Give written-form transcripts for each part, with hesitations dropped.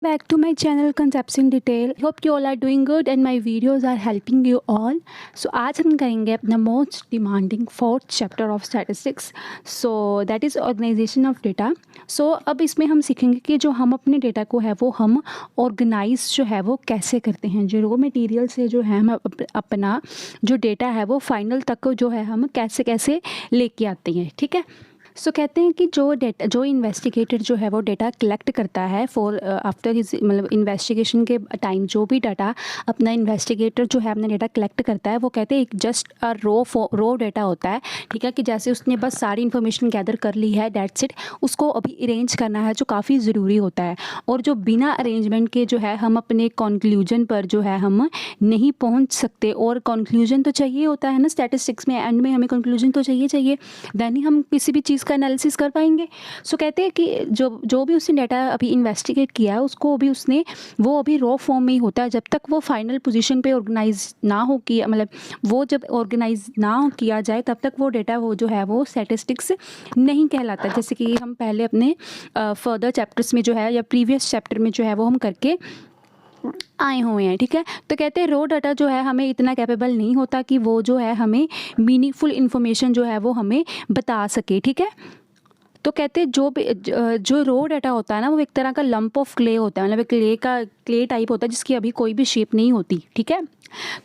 Back to my channel Concepts in Detail. Hope you all are doing good and my videos are helping you all. So आज हम करेंगे अपना most demanding fourth chapter of statistics, so that is organisation of data. So अब इसमें हम सीखेंगे कि जो हम अपने डेटा को है वो हम ऑर्गेनाइज जो है वो कैसे करते हैं. जो रॉ मटेरियल से जो है हम अपना जो डेटा है वो फाइनल तक जो है हम कैसे कैसे लेके आते हैं. ठीक है. सो कहते हैं कि जो इन्वेस्टिगेटर जो है वो डेटा कलेक्ट करता है फॉर आफ्टर हिज मतलब इन्वेस्टिगेशन के टाइम जो भी डाटा अपना इन्वेस्टिगेटर जो है अपना डेटा कलेक्ट करता है वो कहते हैं एक जस्ट अ रो डेटा होता है. ठीक है, कि जैसे उसने बस सारी इन्फॉर्मेशन गैदर कर ली है, दैट्स इट. उसको अभी अरेंज करना है जो काफ़ी ज़रूरी होता है. और जो बिना अरेंजमेंट के जो है हम अपने कंक्लूजन पर जो है हम नहीं पहुंच सकते. और कंक्लूजन तो चाहिए होता है ना, स्टैटिस्टिक्स में एंड में हमें कंक्लूजन तो चाहिए देन ही हम किसी भी चीज़ का एनालिसिस कर पाएंगे. सो कहते हैं कि जो भी उसने डाटा अभी इन्वेस्टिगेट किया है उसको अभी उसने वो अभी रॉ फॉर्म में ही होता है जब तक वो फाइनल पोजीशन पे ऑर्गेनाइज ना हो किया, मतलब वो जब ऑर्गेनाइज ना किया जाए तब तक वो डेटा वो जो है वो स्टैटिस्टिक्स नहीं कहलाता. जैसे कि हम पहले अपने फर्दर चैप्टर्स में जो है या प्रीवियस चैप्टर में जो है वो हम करके आए हुए हैं. ठीक है, तो कहते हैं रॉ डाटा जो है हमें इतना कैपेबल नहीं होता कि वो जो है हमें मीनिंगफुल इन्फॉर्मेशन जो है वो हमें बता सके. ठीक है, तो कहते हैं जो रॉ डाटा होता है ना वो एक तरह का लंप ऑफ क्ले होता है, मतलब क्ले टाइप होता है जिसकी अभी कोई भी शेप नहीं होती. ठीक है,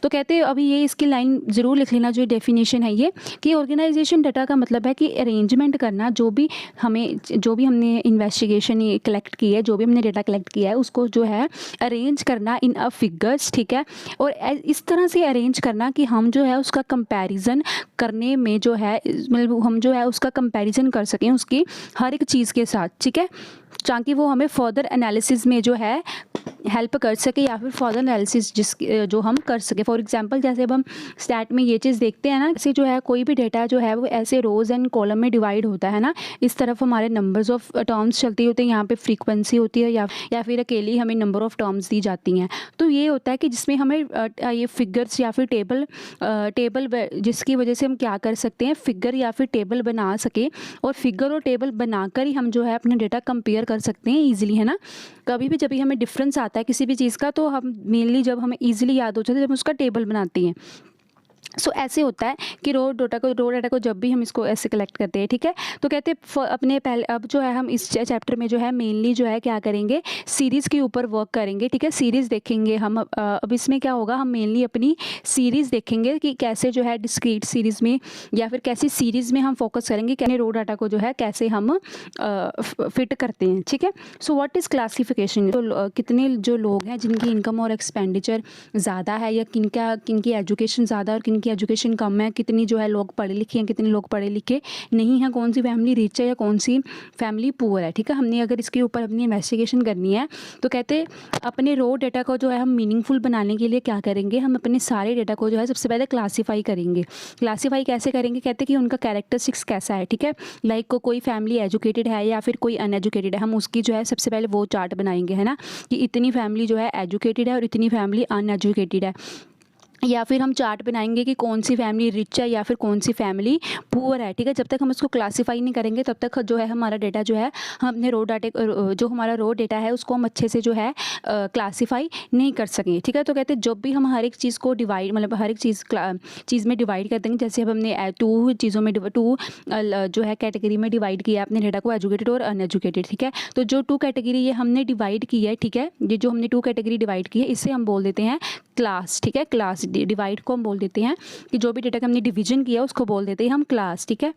तो कहते हैं अभी ये इसकी लाइन ज़रूर लिख लेना, जो डेफिनेशन है ये कि ऑर्गेनाइजेशन डाटा का मतलब है कि अरेंजमेंट करना. जो भी हमने इन्वेस्टिगेशन ये कलेक्ट की है, जो भी हमने डेटा कलेक्ट किया है उसको जो है अरेंज करना इन अ फिगर्स. ठीक है, और इस तरह से अरेंज करना कि हम जो है उसका कंपैरिजन करने में जो है मतलब हम जो है उसका कंपैरिजन कर सकें उसकी हर एक चीज़ के साथ. ठीक है, ताकि वो हमें फर्दर एनालिसिस में जो है हेल्प कर सके या फिर फर्दर एनालिसिस जो हम कर सके. फॉर एग्जांपल जैसे अब हम स्टैट में ये चीज़ देखते हैं ना, जैसे जो है कोई भी डेटा जो है वो ऐसे रोज़ एंड कॉलम में डिवाइड होता है ना. इस तरफ हमारे नंबर्स ऑफ टर्म्स चलती होती हैं, यहाँ पे फ्रीक्वेंसी होती है या फिर अकेली हमें नंबर ऑफ टर्म्स दी जाती हैं. तो ये होता है कि जिसमें हमें ये फिगर्स या फिर टेबल जिसकी वजह से हम क्या कर सकते हैं, फिगर या फिर टेबल बना सके. और फिगर और टेबल बनाकर ही हम जो है अपना डेटा कंपेयर कर सकते हैं ईजिली, है ना. कभी भी जब भी हमें डिफरेंस आता है किसी भी चीज़ का तो हम मेनली जब हमें ईजिली याद हो जाता है जब हम उसका टेबल बनाते हैं. सो ऐसे होता है कि रॉ डाटा को जब भी हम इसको ऐसे कलेक्ट करते हैं. ठीक है, तो कहते हैं अपने पहले अब जो है हम इस चैप्टर में जो है मेनली जो है क्या करेंगे, सीरीज़ के ऊपर वर्क करेंगे. ठीक है, सीरीज़ देखेंगे हम. अब इसमें क्या होगा, हम मेनली अपनी सीरीज़ देखेंगे कि कैसे जो है डिस्क्रीट सीरीज़ में या फिर कैसी सीरीज़ में हम फोकस करेंगे, कैसे रॉ डाटा को जो है कैसे हम फिट करते हैं. ठीक है, सो व्हाट इज़ क्लासिफिकेशन. तो कितने जो लोग हैं जिनकी इनकम और एक्सपेंडिचर ज़्यादा है या किनकी एजुकेशन ज़्यादा और किनकी एजुकेशन कम है, कितनी जो है लोग पढ़े लिखे हैं, कितने लोग पढ़े लिखे नहीं हैं, कौन सी फैमिली रिच है या कौन सी फैमिली पुअर है. ठीक है, हमने अगर इसके ऊपर अपनी इन्वेस्टिगेशन करनी है तो कहते हैं अपने रॉ डेटा को जो है हम मीनिंगफुल बनाने के लिए क्या करेंगे, हम अपने सारे डेटा को जो है सबसे पहले क्लासीफाई करेंगे. क्लासीफाई कैसे करेंगे, कहते हैं कि उनका कैरेक्टरिस्टिक्स कैसा है. ठीक है, लाइक कोई फैमिली एजुकेटेड है या फिर कोई अनएजुकेटेड है, हम उसकी जो है सबसे पहले वो चार्ट बनाएंगे, है ना, कि इतनी फैमिली जो है एजुकेटेड है और इतनी फैमिली अनएजुकेटेड है. या फिर हम चार्ट बनाएंगे कि कौन सी फैमिली रिच है या फिर कौन सी फैमिली पुअर है. ठीक है, जब तक हम उसको क्लासीफाई नहीं करेंगे तब तक जो है हमारा डेटा जो है हम अपने जो हमारा रॉ डेटा है उसको हम अच्छे से जो है क्लासीफाई नहीं कर सकेंगे. ठीक है, तो कहते हैं जब भी हम हर एक चीज़ को डिवाइड मतलब हर एक चीज़ में डिवाइड कर देंगे, जैसे अब हमने टू चीज़ों में टू जो है कैटेगरी में डिवाइड किया अपने डेटा को, एजुकेटेड और अनएजुकेटेड. ठीक है, तो जो टू कैटेगरी ये हमने डिवाइड की है, ठीक है, ये जो हमने टू कैटेगरी डिवाइड की है इसे हम बोल देते हैं क्लास. ठीक है, क्लास डिवाइड को हम बोल देते हैं कि जो भी डेटा का हमने डिवीजन किया उसको बोल देते हैं हम क्लास. ठीक है,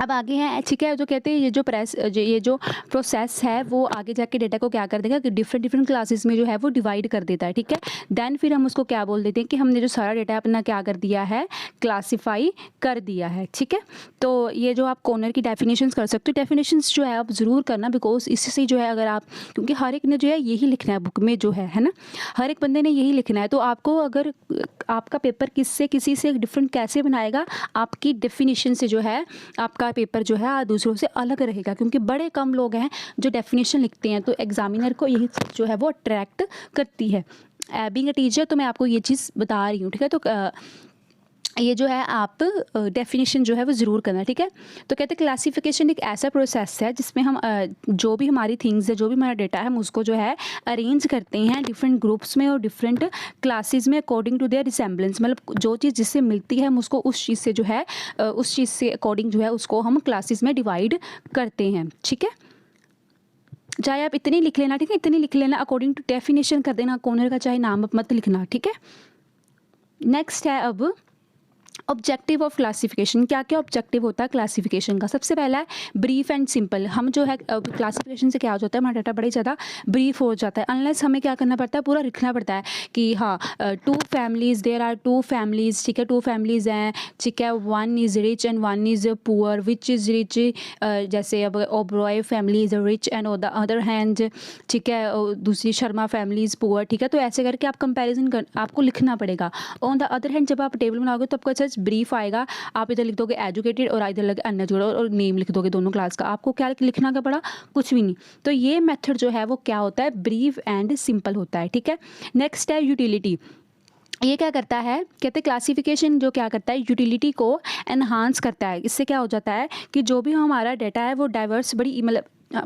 अब आगे हैं. ठीक है, जो कहते हैं ये जो प्रोसेस है वो आगे जाके डेटा को क्या कर देगा कि डिफरेंट क्लासेस में जो है वो डिवाइड कर देता है. ठीक है, देन फिर हम उसको क्या बोल देते हैं कि हमने जो सारा डेटा अपना क्या कर दिया है, क्लासीफाई कर दिया है. ठीक है, तो ये जो आप कॉर्नर की डेफिनेशंस कर सकते हो, डेफिनेशंस जो है आप ज़रूर करना, बिकॉज इससे जो है अगर आप, क्योंकि हर एक ने जो है यही लिखना है बुक में जो है ना, हर एक बंदे ने यही लिखना है. तो आपको अगर आपका पेपर किसी से डिफरेंट कैसे बनाएगा, आपकी डेफिनेशन से जो है आपका पेपर जो है दूसरों से अलग रहेगा, क्योंकि बड़े कम लोग हैं जो डेफिनेशन लिखते हैं. तो एग्जामिनर को यही चीज़ जो है वो अट्रैक्ट करती है. बीइंग अ टीचर तो मैं आपको ये चीज़ बता रही हूँ. ठीक है, तो ये जो है आप डेफिनेशन जो है वो ज़रूर करना, ठीक है। तो कहते हैं क्लासिफिकेशन एक ऐसा प्रोसेस है जिसमें हम जो भी हमारी थिंग्स है, जो भी हमारा डेटा है, हम उसको जो है अरेंज करते हैं डिफरेंट ग्रुप्स में और डिफरेंट क्लासेस में अकॉर्डिंग टू देयर रिसेम्बलेंस। मतलब जो चीज़ जिससे मिलती है हम उसको उस चीज़ से जो है उस चीज़ से अकॉर्डिंग जो है उसको हम क्लासेस में डिवाइड करते हैं, ठीक है। चाहे आप इतनी लिख लेना, ठीक है, इतनी लिख लेना, अकॉर्डिंग टू डेफिनेशन कर देना कॉर्नर का, चाहे नाम मत लिखना, ठीक है। नेक्स्ट है अब ऑब्जेक्टिव ऑफ क्लासिफिकेशन। क्या क्या ऑब्जेक्टिव होता है क्लासिफिकेशन का? सबसे पहला है ब्रीफ एंड सिंपल। हम जो है क्लासिफिकेशन से क्या हो जाता है, हमारा डाटा बड़ा ज़्यादा ब्रीफ हो जाता है, अनलेस हमें क्या करना पड़ता है, पूरा लिखना पड़ता है कि हाँ 2 फैमिलीज़, देयर आर 2 फैमिलीज़, ठीक है, 2 फैमिलीज़ हैं, ठीक है, 1 is rich and 1 is poor, which is rich, जैसे अब Oberoi family is rich and on the other hand, ठीक है, दूसरी शर्मा फैमिली इज़ पुअर, ठीक है। तो ऐसे करके आप कंपेरिजन कर आपको लिखना पड़ेगा। ऑन द अदर हैंड जब आप टेबल बनाओगे तो आपको अच्छा ब्रीफ आएगा, आप इधर लिख दोगे एजुकेटेड और इधर लगे अनएजुकेटेड और नेम लिख दोगे दोनों क्लास का। आपको क्या लिखना का पड़ा? कुछ भी नहीं। तो ये मेथड जो है वो क्या होता है, ब्रीफ एंड सिंपल होता है, ठीक है। नेक्स्ट है यूटिलिटी। ये क्या करता है, कहते हैं क्लासिफिकेशन जो क्या करता है, यूटिलिटी को एनहांस करता है। इससे क्या हो जाता है कि जो भी हमारा डाटा है वो डाइवर्स, बड़ी मतलब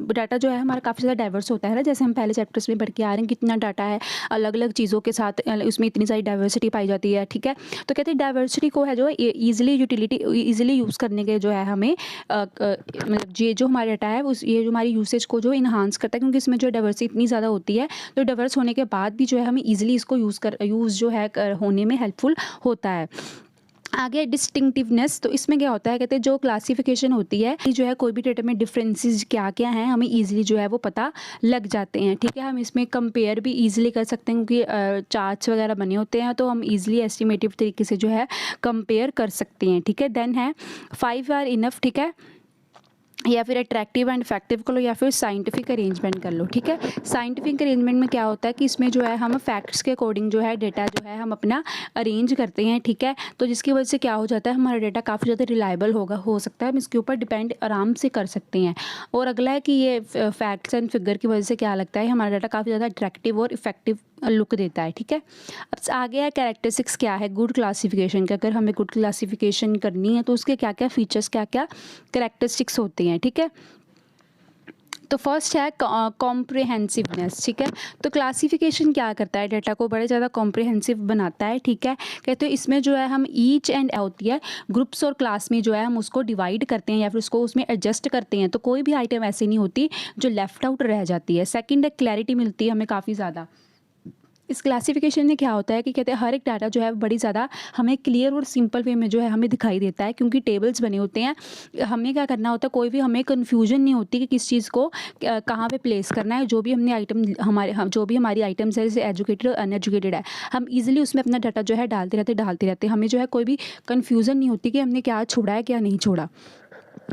डाटा जो है हमारा काफ़ी ज़्यादा डाइवर्स होता है ना, जैसे हम पहले चैप्टर्स में पढ़ के आ रहे हैं कितना डाटा है, अलग अलग चीज़ों के साथ उसमें इतनी सारी डाइवर्सिटी पाई जाती है, ठीक है। तो कहते हैं डाइवर्सिटी को है जो ईजिली यूटिलिटी ईजिली यूज़ करने के जो है हमें मतलब ये जो हमारा डाटा है उस ये जो हमारी यूसेज को जो इन्हांस करता है, क्योंकि इसमें जो डाइवर्सिटी इतनी ज़्यादा होती है, तो डाइवर्स होने के बाद भी जो है हमें ईजिली इसको यूज़ जो है होने में हेल्पफुल होता है। आगे डिस्टिंक्टिवनेस। तो इसमें क्या होता है, कहते हैं जो क्लासिफिकेशन होती है जो है कोई भी डेटा में डिफरेंसेस क्या क्या हैं हमें इजीली जो है वो पता लग जाते हैं, ठीक है। हम इसमें कंपेयर भी इजीली कर सकते हैं क्योंकि चार्ट्स वगैरह बने होते हैं, तो हम इजीली एस्टिमेटिव तरीके से जो है कंपेयर कर सकते हैं, ठीक है। देन है 5 आर इनफ, ठीक है, या फिर अट्रैक्टिव एंड इफेक्टिव कर लो, या फिर साइंटिफिक अरेंजमेंट कर लो, ठीक है। साइंटिफिक अरेंजमेंट में क्या होता है कि इसमें जो है हम फैक्ट्स के अकॉर्डिंग जो है डेटा जो है हम अपना अरेंज करते हैं, ठीक है। तो जिसकी वजह से क्या हो जाता है, हमारा डेटा काफ़ी ज़्यादा रिलायबल हो सकता है, हम इसके ऊपर डिपेंड आराम से कर सकते हैं। और अगला है कि ये फैक्ट्स एंड फिगर की वजह से क्या लगता है, हमारा डाटा काफ़ी ज़्यादा अट्रैक्टिव और इफेक्टिव लुक देता है, ठीक है। अब आगे है कैरेक्टरिस्टिक्स क्या है गुड क्लासिफिकेशन का। अगर हमें गुड क्लासिफिकेशन करनी है तो उसके क्या क्या फीचर्स, क्या क्या कैरेक्टरिस्टिक्स होते हैं, ठीक है। तो फर्स्ट है कॉम्प्रिहेंसिवनेस, ठीक है। तो क्लासिफिकेशन क्या करता है, डाटा को बड़े ज़्यादा कॉम्प्रिहेंसिव बनाता है, ठीक है। कहते हैं इसमें जो है हम ईच एंड होती है ग्रुप्स और क्लास में जो है हम उसको डिवाइड करते हैं या फिर उसको उसमें एडजस्ट करते हैं, तो कोई भी आइटम ऐसी नहीं होती जो लेफ्ट आउट रह जाती है। सेकंड है क्लैरिटी मिलती है हमें काफ़ी ज़्यादा। इस क्लासिफिकेशन में क्या होता है कि कहते हैं हर एक डाटा जो है बड़ी ज़्यादा हमें क्लियर और सिंपल वे में जो है हमें दिखाई देता है, क्योंकि टेबल्स बने होते हैं। हमें क्या करना होता है, कोई भी हमें कन्फ्यूजन नहीं होती कि किस चीज़ को कहाँ पे प्लेस करना है। जो भी हमने आइटम जो भी हमारी आइटम्स है, जैसे एजुकेटेड और अनएजुकेटेड है, हम ईजिली उसमें अपना डाटा जो है डालते रहते हमें जो है कोई भी कन्फ्यूज़न नहीं होती कि हमने क्या छोड़ा है क्या नहीं छोड़ा।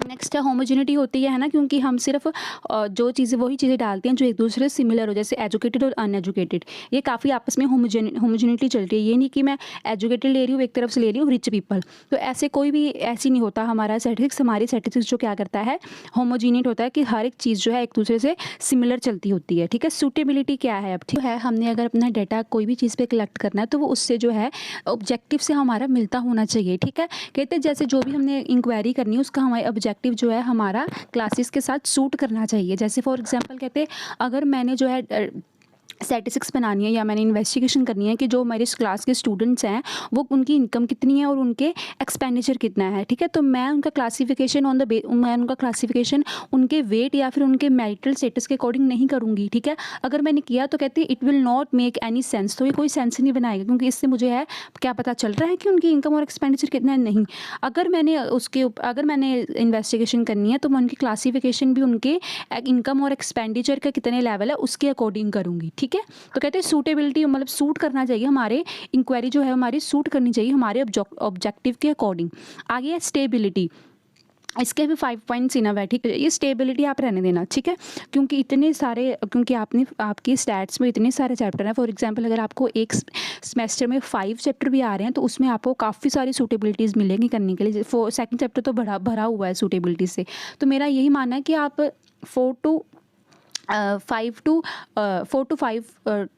नेक्स्ट है होमोजेनिटी होती है ना, क्योंकि हम सिर्फ जो चीज़ें वही चीज़ें डालते हैं जो एक दूसरे से सिमिलर हो, जैसे एजुकेटेड और अनएजुकेटेड, ये काफ़ी आपस में होमोजेनिटी चल रही है। ये नहीं कि मैं एजुकेटेड ले रही हूँ एक तरफ से ले रही हूँ रिच पीपल, तो ऐसे कोई भी ऐसी नहीं होता। हमारा स्टैटिस्टिक्स हमारी स्टैटिस्टिक्स जो क्या करता है, होमोजेनिट होता है कि हर एक चीज़ जो है एक दूसरे से सिमिलर चलती होती है, ठीक है। सूटेबिलिटी क्या है, अब ठीक है, हमने अगर अपना डाटा कोई भी चीज़ पे कलेक्ट करना है तो वो उससे जो है ऑब्जेक्टिव से हमारा मिलता होना चाहिए, ठीक है। कहते हैं जैसे जो भी हमने इंक्वायरी करनी है उसका हमारे ऑब्जेक्टिव जो है हमारा क्लासेस के साथ सूट करना चाहिए। जैसे फॉर एग्जांपल कहते हैं अगर मैंने जो है स्टैटिस्टिक्स बनानी है या मैंने इन्वेस्टिगेशन करनी है कि जो मेरे इस क्लास के स्टूडेंट्स हैं वो उनकी इनकम कितनी है और उनके एक्सपेंडिचर कितना है, ठीक है। तो मैं उनका क्लासिफिकेशन उनके वेट या फिर उनके मैरिटल स्टेटस के अकॉर्डिंग नहीं करूँगी, ठीक है। अगर मैंने किया तो कहते हैं it will not make any sense, तो ये कोई सेंस नहीं बनाएगा, क्योंकि इससे मुझे है क्या पता चल रहा है कि उनकी इनकम और एक्सपेंडिचर कितना है, नहीं। अगर मैंने इन्वेस्टिगेशन करनी है तो मैं उनकी क्लासिफिकेशन भी उनके इनकम और एक्सपेंडिचर का कितने लेवल है उसके अकॉर्डिंग करूँगी, ठीक है। तो कहते हैं सूटेबिलिटी मतलब सूट करना चाहिए, हमारे इंक्वायरी जो है हमारी सूट करनी चाहिए हमारे ऑब्जेक्टिव के अकॉर्डिंग। आगे है स्टेबिलिटी, इसके भी 5 पॉइंट्स इनफ है, ठीक है। ये स्टेबिलिटी आप रहने देना, ठीक है, क्योंकि आपकी स्टैट्स में इतने सारे चैप्टर हैं। फॉर एग्जांपल अगर आपको एक सेमेस्टर में 5 चैप्टर भी आ रहे हैं तो उसमें आपको काफ़ी सारी सूटेबिलिटीज़ मिलेंगी करने के लिए। सेकंड चैप्टर तो भरा हुआ है सूटेबिलिटी से। तो मेरा यही मानना है कि आप 4 to 4 to 5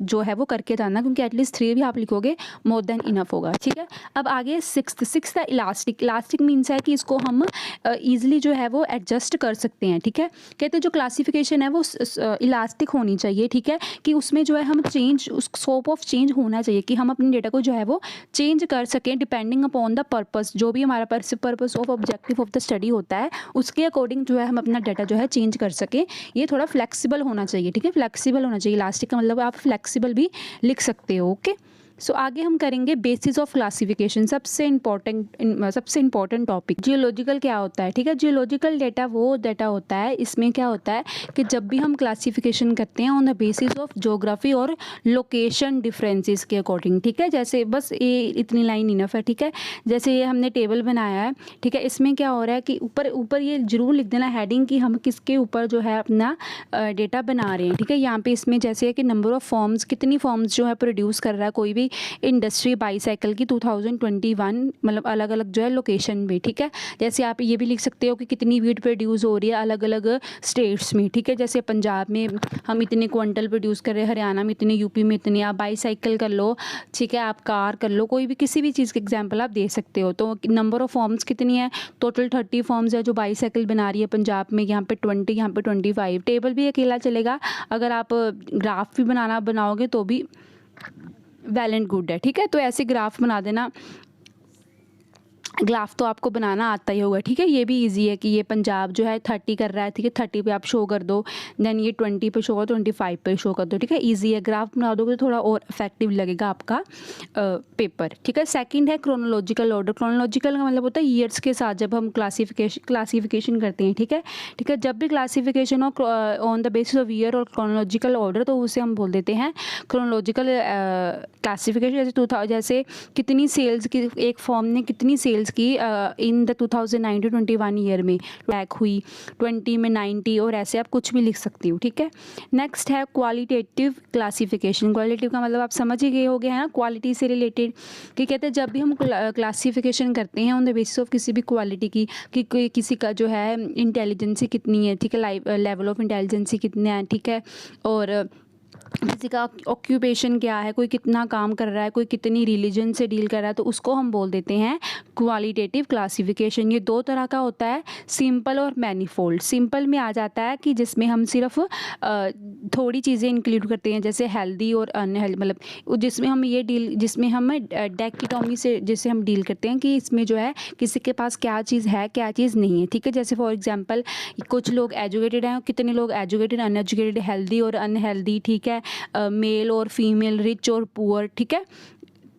जो है वो करके जाना, क्योंकि एटलीस्ट 3 भी आप लिखोगे मोर देन इनफ होगा, ठीक है। अब आगे सिक्स्थ है इलास्टिक। इलास्टिक मीन्स है कि इसको हम ईजिली जो है वो एडजस्ट कर सकते हैं, ठीक है। कहते हैं जो क्लासिफिकेशन है वो इलास्टिक होनी चाहिए, ठीक है, कि उसमें जो है हम चेंज, उस स्कोप ऑफ चेंज होना चाहिए कि हम अपने डेटा को जो है वो चेंज कर सकें डिपेंडिंग अपॉन द पर्पस, जो भी हमारा purpose of objective of the study होता है उसके अकॉर्डिंग जो है हम अपना डाटा जो है चेंज कर सकें। ये थोड़ा फ्लेक्सिबल होना चाहिए, ठीक है, फ्लेक्सिबल होना चाहिए। इलास्टिक का मतलब आप फ्लेक्सिबल भी लिख सकते हो, ओके। सो आगे हम करेंगे बेसिस ऑफ क्लासिफिकेशन, सबसे इंपॉर्टेंट टॉपिक। जियोलॉजिकल क्या होता है, ठीक है। जियोलॉजिकल डेटा वो डेटा होता है, इसमें क्या होता है कि जब भी हम क्लासिफिकेशन करते हैं on the basis of geography और लोकेशन डिफरेंसेस के अकॉर्डिंग, ठीक है। जैसे बस ये इतनी लाइन इनफ है, ठीक है। जैसे ये हमने टेबल बनाया है, ठीक है, इसमें क्या हो रहा है कि ऊपर ये जरूर लिख देना हेडिंग कि हम किसके ऊपर जो है अपना डेटा बना रहे हैं, ठीक है। यहाँ पे इसमें जैसे है कि नंबर ऑफ फॉर्म्स, कितनी फॉर्म्स जो है प्रोड्यूस कर रहा है कोई भी इंडस्ट्री बाईसाइकिल की 2021, मतलब अलग अलग जो है लोकेशन में, ठीक है। जैसे आप ये भी लिख सकते हो कि कितनी वीट प्रोड्यूस हो रही है अलग अलग स्टेट्स में, ठीक है। जैसे पंजाब में हम इतने क्विंटल प्रोड्यूस कर रहे हैं, हरियाणा में इतने, यूपी में इतने। आप बाईसाइकिल कर लो, ठीक है, आप कार कर लो, कोई भी किसी भी चीज़ के एग्जाम्पल आप दे सकते हो। तो नंबर ऑफ फॉर्म्स कितनी है, टोटल 30 फॉर्म्स है जो बाईसाइकिल बना रही है पंजाब में, यहाँ पे 20, यहाँ पे 25। टेबल भी अकेला चलेगा, अगर आप ग्राफ भी बनाओगे तो भी वेल एंड गुड है, ठीक है। तो ऐसे ग्राफ बना देना, ग्राफ तो आपको बनाना आता ही होगा, ठीक है। ये भी इजी है कि ये पंजाब जो है 30 कर रहा है, ठीक है, 30 पे आप शो कर दो, देन ये 20 पे शो कर, 25 पे शो कर दो, ठीक है। इजी है, ग्राफ बना दोगे तो थोड़ा और इफेक्टिव लगेगा आपका पेपर, ठीक है। सेकंड है क्रोनोलॉजिकल ऑर्डर। क्रोनोलॉजिकल का मतलब होता है ईयर्स के साथ जब हम क्लासिफिकेशन करते हैं, ठीक है, ठीक है। जब भी क्लासिफिकेशन हो on the basis of year और क्रोनोलॉजिकल ऑर्डर, तो उसे हम बोल देते हैं क्रोनोलॉजिकल क्लासिफिकेशन। जैसे कितनी सेल्स की एक फॉर्म ने कितनी सेल्स की इन द 2019-21 ईयर में ट्रैक हुई, 20 में 90, और ऐसे आप कुछ भी लिख सकती हो, ठीक है। नेक्स्ट है क्वालिटेटिव क्लासिफिकेशन। क्वालिटेटिव का मतलब आप समझ ही गए होगे, है ना, क्वालिटी से रिलेटेड। कि कहते हैं जब भी हम क्लासिफिकेशन करते हैं ऑन द बेसिस ऑफ किसी भी क्वालिटी की, कि किसी का जो है इंटेलिजेंसी कितनी है, ठीक है, लेवल ऑफ इंटेलिजेंसी कितना है, ठीक है, और किसी का ऑक्यूपेशन क्या है, कोई कितना काम कर रहा है, कोई कितनी रिलीजन से डील कर रहा है, तो उसको हम बोल देते हैं क्वालिटेटिव क्लासिफिकेशन। ये दो तरह का होता है, सिंपल और मैनीफोल्ड। सिंपल में आ जाता है कि जिसमें हम सिर्फ थोड़ी चीज़ें इंक्लूड करते हैं, जैसे हेल्दी और अनहेल्दी, मतलब जिसमें हम डायकोटोमी से जिसे हम डील करते हैं कि इसमें जो है किसी के पास क्या चीज़ है क्या चीज़ नहीं है, ठीक है। जैसे फॉर एग्जांपल कुछ लोग एजुकेटेड हैं, कितने लोग एजुकेटेड, अनएजुकेटेड, हेल्दी और अनहेल्दी, ठीक है, मेल और फीमेल, रिच और पुअर, ठीक है।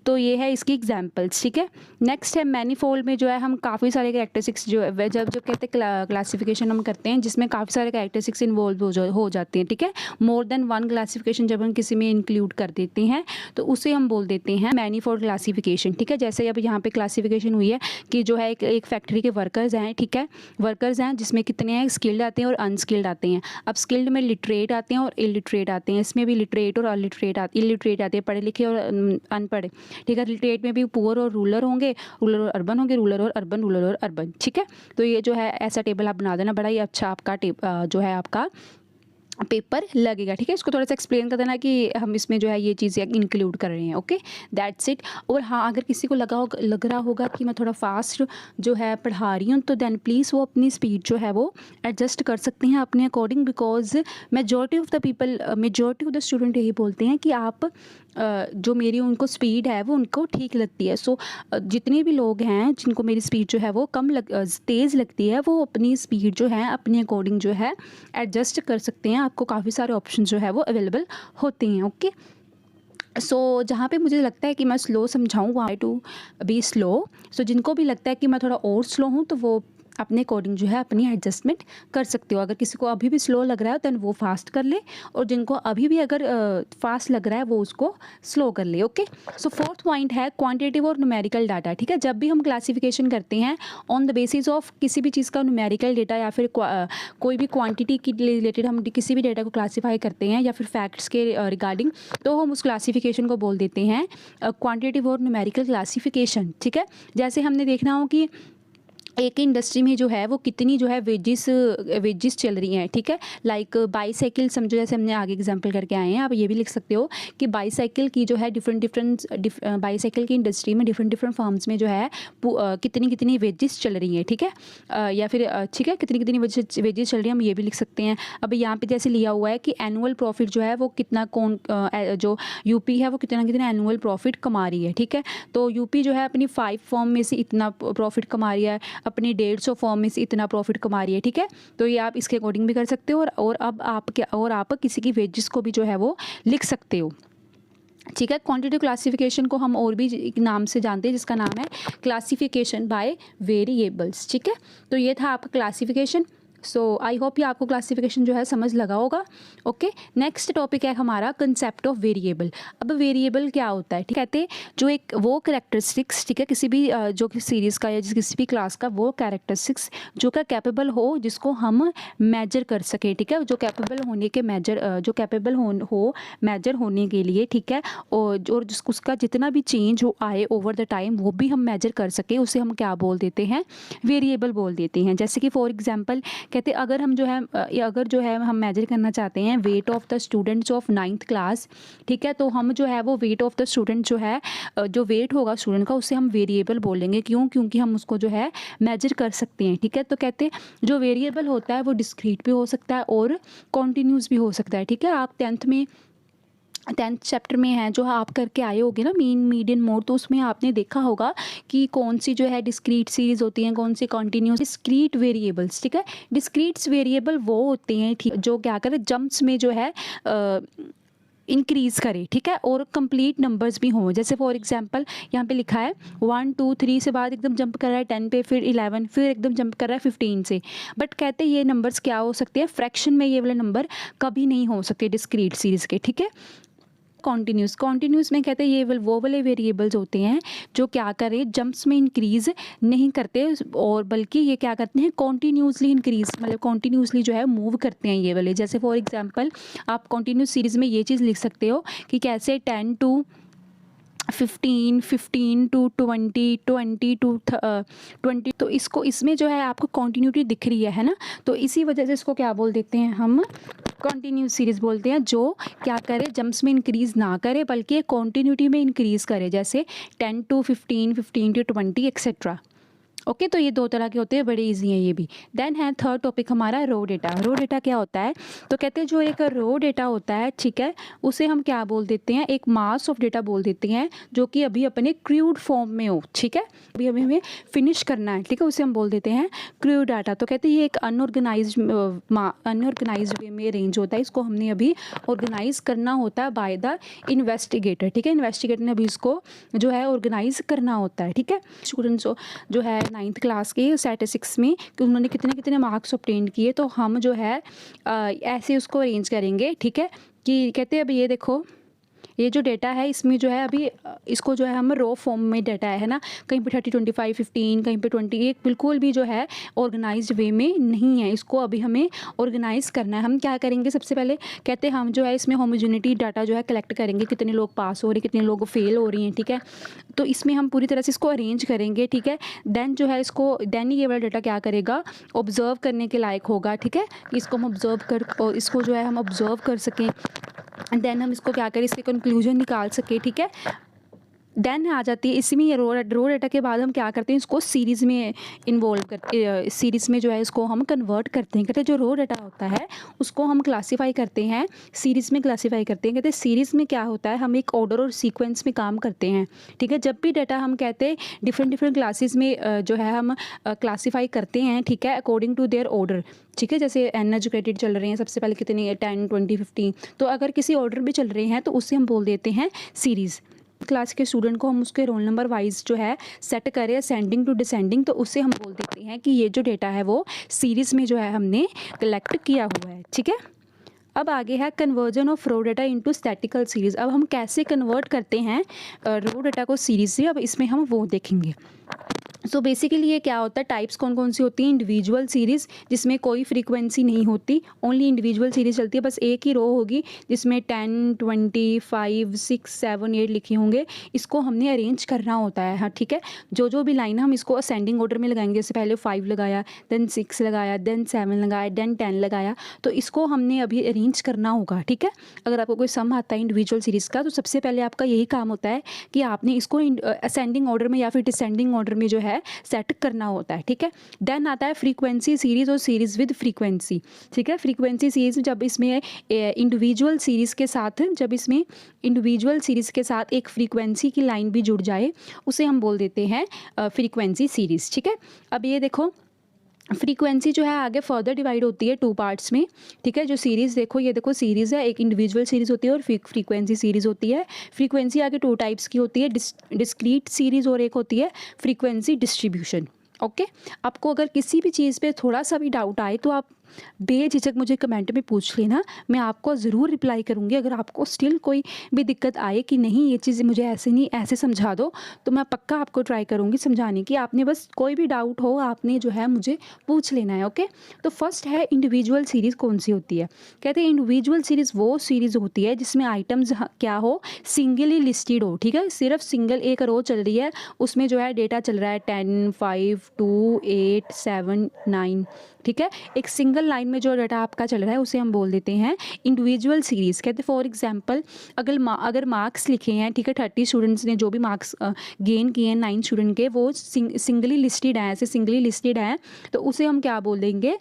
तो ये है इसकी एग्जांपल्स, ठीक है। नेक्स्ट है मैनीफोल्ड में जो है हम काफ़ी सारे कैरेक्टरिस्टिक्स जो है जब कहते हैं क्लासिफिकेशन हम करते हैं जिसमें काफ़ी सारे कैरेक्टरिस्टिक्स इन्वॉल्व हो जाते हैं, ठीक है। मोर देन वन क्लासिफिकेशन जब हम किसी में इंक्लूड कर देते हैं तो उसे हम बोल देते हैं मैनीफोल्ड क्लासिफिकेशन, ठीक है। जैसे अब यहाँ पे क्लासिफिकेशन हुई है कि जो है एक फैक्ट्री के वर्कर्स हैं, ठीक है, वर्कर्स हैं जिसमें कितने हैं स्किल्ड आते हैं और अनस्किल्ड आते हैं। अब स्किल्ड में लिटरेट आते हैं और इलिटरेट आते हैं, इसमें भी लिटरेट और इलिटरेट आते हैं, पढ़े लिखे और अनपढ़े, ठीक है। लिटरेट में भी पुअर और रूलर होंगे, रूलर और अर्बन होंगे, रूलर और अर्बन, रूलर और अर्बन, ठीक है। तो ये जो है ऐसा टेबल आप बना देना, बड़ा ही अच्छा आपका जो है आपका पेपर लगेगा, ठीक है। इसको थोड़ा सा एक्सप्लेन कर देना कि हम इसमें जो है ये चीज़ें इंक्लूड कर रहे हैं, ओके, दैट्स इट। और हाँ, अगर किसी को लग रहा होगा कि मैं थोड़ा फास्ट जो है पढ़ा रही हूँ, तो देन प्लीज़ वो अपनी स्पीड जो है वो एडजस्ट कर सकते हैं अपने according, because majority of the student यही बोलते हैं कि आप जो मेरी उनको स्पीड है वो उनको ठीक लगती है। सो जितने भी लोग हैं जिनको मेरी स्पीड जो है वो तेज़ लगती है, वो अपनी स्पीड जो है अपने अकॉर्डिंग जो है एडजस्ट कर सकते हैं। आपको काफ़ी सारे ऑप्शन जो है वो अवेलेबल होते हैं, ओके। सो जहाँ पे मुझे लगता है कि मैं स्लो समझाऊँ वहाँ टू बी स्लो। सो जिनको भी लगता है कि मैं थोड़ा और स्लो हूँ तो वो अपने अकॉर्डिंग जो है अपनी एडजस्टमेंट कर सकते हो। अगर किसी को अभी भी स्लो लग रहा है तो वो फास्ट कर ले, और जिनको अभी भी अगर फास्ट लग रहा है वो उसको स्लो कर ले, ओके। सो फोर्थ पॉइंट है क्वांटिटेटिव और न्यूमेरिकल डाटा, ठीक है। जब भी हम क्लासिफिकेशन करते हैं ऑन द बेसिस ऑफ किसी भी चीज़ का न्यूमेरिकल डेटा या फिर कोई भी क्वांटिटी की रिलेटेड हम किसी भी डेटा को क्लासीफाई करते हैं या फिर फैक्ट्स के रिगार्डिंग, तो हम उस क्लासिफिकेशन को बोल देते हैं क्वान्टिटेटिव और न्यूमेरिकल क्लासिफिकेशन, ठीक है। जैसे हमने देखना हो कि एक इंडस्ट्री में जो है वो कितनी जो है वेजेस चल रही हैं, ठीक है। लाइक बाईसाइकिल समझो, जैसे हमने आगे एग्जांपल करके आए हैं, आप ये भी लिख सकते हो कि बाईसाइकिल की जो है बाईसाइकिल की इंडस्ट्री में डिफरेंट फर्म्स में जो है कितनी कितनी वेजेस चल रही हैं, ठीक है। या फिर ठीक है, कितनी कितनी वेजेस चल रही हैं, हम ये भी लिख सकते हैं। अब यहाँ पे जैसे लिया हुआ है कि एनुअल प्रॉफिट जो है वो कितना, जो यूपी है वो कितना कितना एनुअल प्रॉफिट कमा रही है, ठीक है। तो यूपी जो है अपनी 5 फर्म में से इतना प्रॉफिट कमा रही है, अपनी 150 फॉर्म में से इतना प्रॉफिट कमा रही है, ठीक है। तो ये आप इसके अकॉर्डिंग भी कर सकते हो, और अब आप किसी की वेजेस को भी जो है वो लिख सकते हो, ठीक है। क्वांटिटेटिव क्लासिफिकेशन को हम और भी एक नाम से जानते हैं, जिसका नाम है क्लासिफिकेशन बाय वेरिएबल्स, ठीक है। तो ये था आपका क्लासिफिकेशन। सो आई होप ये आपको क्लासिफिकेशन जो है समझ लगा होगा। ओके, नेक्स्ट टॉपिक है हमारा कंसेप्ट ऑफ वेरिएबल। अब वेरिएबल क्या होता है, ठीक कहते हैं जो एक वो कैरेक्टरिस्टिक्स, ठीक है, किसी भी जो कि सीरीज़ का या किसी भी क्लास का वो कैरेक्टरिस्टिक्स जो का कैपेबल हो, जिसको हम मेजर कर सकें, ठीक है। जो कैपेबल होने के जो कैपेबल हो मेजर होने के लिए, ठीक है, और जिसको उसका जितना भी चेंज हो आए ओवर द टाइम वो भी हम मेजर कर सकें, उसे हम क्या बोल देते हैं, वेरिएबल बोल देते हैं। जैसे कि फॉर एग्जांपल कहते हैं अगर जो है हम मेजर करना चाहते हैं weight of the students of 9th class, ठीक है, तो हम जो है वो वेट ऑफ द स्टूडेंट जो है जो वेट होगा स्टूडेंट का, उससे हम वेरिएबल बोलेंगे। क्यों? क्योंकि हम उसको जो है मेजर कर सकते हैं, ठीक है। तो कहते हैं जो वेरिएबल होता है वो डिस्क्रीट भी हो सकता है और कॉन्टीन्यूस भी हो सकता है, ठीक है। आप 10th चैप्टर में है जो आप करके आए होगे ना, मीन मीडियन मोड, तो उसमें आपने देखा होगा कि कौन सी जो है डिस्क्रीट सीरीज होती हैं, कौन सी कॉन्टीन्यूस। डिस्क्रीट वेरिएबल्स, ठीक है, डिस्क्रीट वेरिएबल वो होते हैं, ठीक, जो क्या करें जंप्स में जो है इंक्रीज़ करे, ठीक है, और कंप्लीट नंबर्स भी हों। जैसे फॉर एग्जांपल यहाँ पे लिखा है 1 2 3 से बाद एकदम जंप कर रहा है 10 पे, फिर 11, फिर एकदम जंप कर रहा है 15 से। बट कहते हैं ये नंबर्स क्या हो सकते हैं, फ्रैक्शन में ये वाले नंबर कभी नहीं हो सकते डिस्क्रीट सीरीज़ के, ठीक है। कॉन्टीन्यूस में कहते हैं ये वो वाले वेरिएबल्स होते हैं जो क्या करें जंप्स में इंक्रीज़ नहीं करते, और बल्कि ये क्या करते हैं कॉन्टीन्यूसली इंक्रीज़, मतलब कॉन्टीन्यूसली जो है मूव करते हैं ये वाले। जैसे फॉर एग्जांपल आप कॉन्टीन्यूस सीरीज़ में ये चीज़ लिख सकते हो कि कैसे 10 to 15, 15 to 20, 20 to 20, तो इसमें जो है आपको कॉन्टीन्यूटी दिख रही है ना, तो इसी वजह से इसको क्या बोल देते हैं हम, कॉन्टीन्यूस सीरीज़ बोलते हैं, जो क्या करे जंप्स में इंक्रीज़ ना करे बल्कि कॉन्टीन्यूटी में इंक्रीज़ करे, जैसे 10 to 15, 15 to 20 एक्सेट्रा। ओके, तो ये दो तरह के होते हैं, बड़े इजी हैं ये भी। देन है थर्ड टॉपिक हमारा रो डेटा। रो डेटा क्या होता है, तो कहते हैं जो एक रो डेटा होता है, ठीक है, उसे हम क्या बोल देते हैं, एक मास ऑफ डेटा बोल देते हैं जो कि अभी अपने क्रूड फॉर्म में हो, ठीक है, अभी हमें फिनिश करना है, ठीक है, उसे हम बोल देते हैं क्रूड डाटा। तो कहते हैं ये एक अनऑर्गेनाइज वे में अरेंज होता है, इसको हमने अभी ऑर्गेनाइज करना होता है बाय द इन्वेस्टिगेटर, ठीक है। इन्वेस्टिगेटर ने अभी इसको जो है ऑर्गेनाइज करना होता है, ठीक है। स्टूडेंट्स जो है 9th क्लास के स्टैटिस्टिक्स में कि उन्होंने कितने कितने मार्क्स ऑब्टेन किए, तो हम जो है ऐसे उसको अरेंज करेंगे, ठीक है। कि कहते हैं अब ये देखो ये जो डेटा है इसमें जो है अभी इसको जो है हम रो फॉर्म में डेटा है ना, कहीं पे 30, 25, 15, कहीं पे 21, बिल्कुल भी जो है ऑर्गेनाइज्ड वे में नहीं है, इसको अभी हमें ऑर्गेनाइज करना है। हम क्या करेंगे, सबसे पहले कहते हैं हम जो है इसमें होमोजेनिटी डाटा जो है कलेक्ट करेंगे, कितने लोग पास हो रहे हैं, कितने लोग फेल हो रही हैं, ठीक है। तो इसमें हम पूरी तरह से इसको अरेंज करेंगे, ठीक है। देन जो है देन ये वाला डाटा क्या करेगा, ऑब्जर्व करने के लायक होगा, ठीक है। इसको हम और इसको जो है हम ऑब्जर्व कर सकें, देन हम इसको क्या करें, इसके कंक्लूजन निकाल सके, ठीक है। देन आ जाती है इसमें ये रो डेटा के बाद हम क्या करते हैं, इसको सीरीज़ में इन्वॉल्व करते, सीरीज़ में जो है इसको हम कन्वर्ट करते हैं। कहते हैं जो रो डेटा होता है उसको हम क्लासीफाई करते हैं, सीरीज़ में क्लासीफाई करते हैं। कहते हैं सीरीज़ में क्या होता है, हम एक ऑर्डर और सीक्वेंस में काम करते हैं, ठीक है। जब भी डाटा हम कहते हैं डिफरेंट क्लासेस में जो है हम क्लासीफाई करते हैं, ठीक है, अकॉर्डिंग टू देयर ऑर्डर, ठीक है। जैसे अनएजुकेटेड चल रहे हैं, सबसे पहले कितनी 10, 20, 15, तो अगर किसी ऑर्डर भी चल रहे हैं तो उससे हम बोल देते हैं सीरीज़। क्लास के स्टूडेंट को हम उसके रोल नंबर वाइज जो है सेट करें असेंडिंग टू डिसेंडिंग, तो उससे हम बोल देते हैं कि ये जो डेटा है वो सीरीज़ में जो है हमने कलेक्ट किया हुआ है, ठीक है। अब आगे है conversion of raw data into statistical series. अब हम कैसे कन्वर्ट करते हैं रो डेटा को सीरीज़ से, अब इसमें हम वो देखेंगे। सो बेसिकली ये क्या होता है, टाइप्स कौन कौन सी होती हैं, इंडिविजुअल सीरीज़ जिसमें कोई फ्रीक्वेंसी नहीं होती, ओनली इंडिविजुअल सीरीज़ चलती है, बस एक ही रो होगी जिसमें 10, 20, 5, 6, 7, 8 लिखे होंगे, इसको हमने अरेंज करना होता है। हाँ ठीक है, जो भी लाइन है हम इसको असेंडिंग ऑर्डर में लगाएंगे, जैसे पहले 5 लगाया, देन 6 लगाया, देन 7 लगाया, देन 10 लगाया, तो इसको हमने अभी अरेंज करना होगा। ठीक है, अगर आपको कोई सम आता है इंडिविजुअल सीरीज़ का, तो सबसे पहले आपका यही काम होता है कि आपने इसको असेंडिंग ऑर्डर में या फिर डिसेंडिंग ऑर्डर में जो है सेट करना होता है। ठीक है, देन आता है फ्रीक्वेंसी सीरीज़ और सीरीज़ विद फ्रीक्वेंसी। ठीक है, फ्रीक्वेंसी सीरीज़ जब इसमें इंडिविजुअल सीरीज़ के साथ एक फ्रीक्वेंसी की लाइन भी जुड़ जाए, उसे हम बोल देते हैं फ्रीक्वेंसी सीरीज़। ठीक है, अब ये देखो फ्रीक्वेंसी जो है आगे फर्दर डिवाइड होती है 2 पार्ट्स में। ठीक है, जो सीरीज़ देखो, ये देखो सीरीज़ है, एक इंडिविजुअल सीरीज़ होती है और फ्रीक्वेंसी सीरीज़ होती है। फ्रीक्वेंसी आगे 2 टाइप्स की होती है, डिस्क्रीट सीरीज़ और एक होती है फ्रीक्वेंसी डिस्ट्रीब्यूशन। ओके, आपको अगर किसी भी चीज़ पे थोड़ा सा भी डाउट आए तो आप बेझिझक मुझे कमेंट में पूछ लेना, मैं आपको ज़रूर रिप्लाई करूँगी। अगर आपको स्टिल कोई भी दिक्कत आए कि नहीं ये चीज़ मुझे ऐसे नहीं ऐसे समझा दो, तो मैं पक्का आपको ट्राई करूँगी समझाने की। आपने बस कोई भी डाउट हो आपने जो है मुझे पूछ लेना है। ओके, तो फर्स्ट है इंडिविजुअल सीरीज़ कौन सी होती है। कहते हैं इंडिविजुअल सीरीज़ वो सीरीज़ होती है जिसमें आइटम्स क्या हो, सिंगली लिस्टेड हो। ठीक है, सिर्फ सिंगल एक रो चल रही है, उसमें जो है डेटा चल रहा है 10, 5, 2, 8, 7, 9। ठीक है, एक सिंगल लाइन में जो डाटा आपका चल रहा है उसे हम बोल देते हैं इंडिविजुअल सीरीज़। कहते हैं फॉर एग्जांपल अगर मार्क्स लिखे हैं, ठीक है, 30 स्टूडेंट्स ने जो भी मार्क्स गेन किए हैं 9 स्टूडेंट के, वो सिंगली लिस्टेड हैं, ऐसे सिंगली लिस्टेड हैं, तो उसे हम क्या बोल देंगे,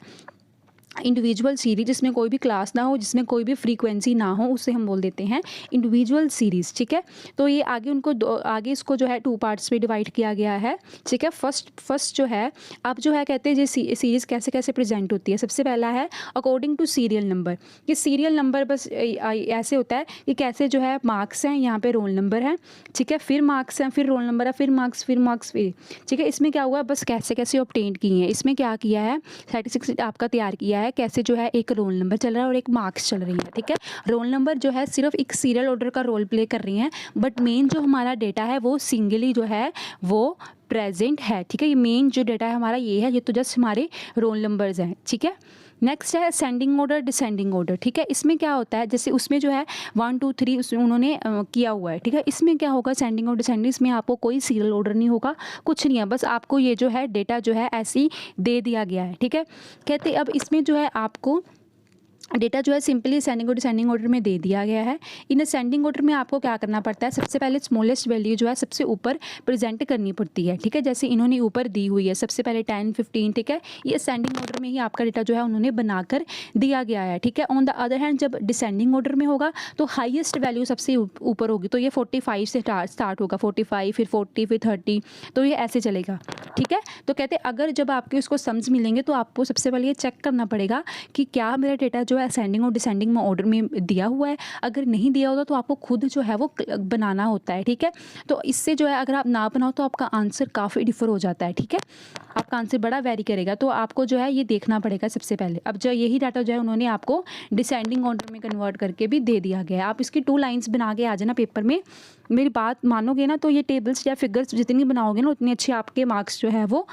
इंडिविजुअल सीरीज। जिसमें कोई भी क्लास ना हो, जिसमें कोई भी फ्रीक्वेंसी ना हो, उसे हम बोल देते हैं इंडिविजुअल सीरीज़। ठीक है, तो ये आगे इसको जो है 2 पार्ट्स में डिवाइड किया गया है। ठीक है, फर्स्ट जो है, अब जो है कहते हैं ये सीरीज़ कैसे कैसे प्रेजेंट होती है। सबसे पहला है अकॉर्डिंग टू सीरियल नंबर। ये सीरियल नंबर बस ऐसे होता है कि कैसे जो है मार्क्स हैं, यहाँ पे रोल नंबर है, ठीक है, फिर मार्क्स हैं, फिर रोल नंबर है, फिर मार्क्स, फिर। ठीक है, इसमें क्या हुआ, बस कैसे कैसे ऑब्टेन किए हैं। इसमें क्या किया है, 36 आपका तैयार किया है कैसे जो है एक रोल नंबर चल रहा है और एक मार्क्स चल रही है। ठीक है, रोल नंबर जो है सिर्फ एक सीरियल ऑर्डर का रोल प्ले कर रही हैं, बट मेन जो हमारा डेटा है वो सिंगली जो है वो प्रेजेंट है। ठीक है, ये मेन जो डेटा है हमारा ये है, ये तो जस्ट हमारे रोल नंबर्स हैं। ठीक है, नेक्स्ट है असेंडिंग ऑर्डर, डिसेंडिंग ऑर्डर। ठीक है, इसमें क्या होता है, जैसे उसमें जो है 1, 2, 3 उसमें उन्होंने किया हुआ है। ठीक है, इसमें क्या होगा, असेंडिंग और डिसेंडिंग, इसमें आपको कोई सीरियल ऑर्डर नहीं होगा, कुछ नहीं है, बस आपको ये जो है डेटा जो है ऐसे ही दे दिया गया है। ठीक है, कहते अब इसमें जो है आपको डेटा जो है सिंपली असेंडिंग और डिसेंडिंग ऑर्डर में दे दिया गया है। इन असेंडिंग ऑर्डर में आपको क्या करना पड़ता है, सबसे पहले स्मॉलेस्ट वैल्यू जो है सबसे ऊपर प्रेजेंट करनी पड़ती है। ठीक है, जैसे इन्होंने ऊपर दी हुई है सबसे पहले 10, 15। ठीक है, ये असेंडिंग ऑर्डर में ही आपका डेटा जो है उन्होंने बनाकर दिया गया है। ठीक है, ऑन द अदर हैंड जब डिसेंडिंग ऑर्डर में होगा तो हाईएस्ट वैल्यू सबसे ऊपर होगी, तो ये 45 से स्टार्ट होगा, 45, फिर 40, फिर 30, तो ये ऐसे चलेगा। ठीक है, तो कहते हैं अगर जब आपके उसको सम्स मिलेंगे तो आपको सबसे पहले ये चेक करना पड़ेगा कि क्या मेरा डेटा जो है असेंडिंग और डिसेंडिंग में ऑर्डर में दिया हुआ है। अगर नहीं दिया होता तो आपको खुद जो है वो बनाना होता है। ठीक है, तो इससे जो है अगर आप ना बनाओ तो आपका आंसर काफ़ी डिफर हो जाता है। ठीक है, आपका आंसर बड़ा वेरी करेगा, तो आपको जो है ये देखना पड़ेगा सबसे पहले। अब जो यही डाटा जो है उन्होंने आपको डिसेंडिंग ऑर्डर में कन्वर्ट करके भी दे दिया गया है। आप इसकी 2 लाइन्स बना के आ जाना पेपर में, मेरी बात मानोगे ना तो ये टेबल्स या फिगर्स जितनी बनाओगे ना उतनी अच्छी आपके मार्क्स जो है वो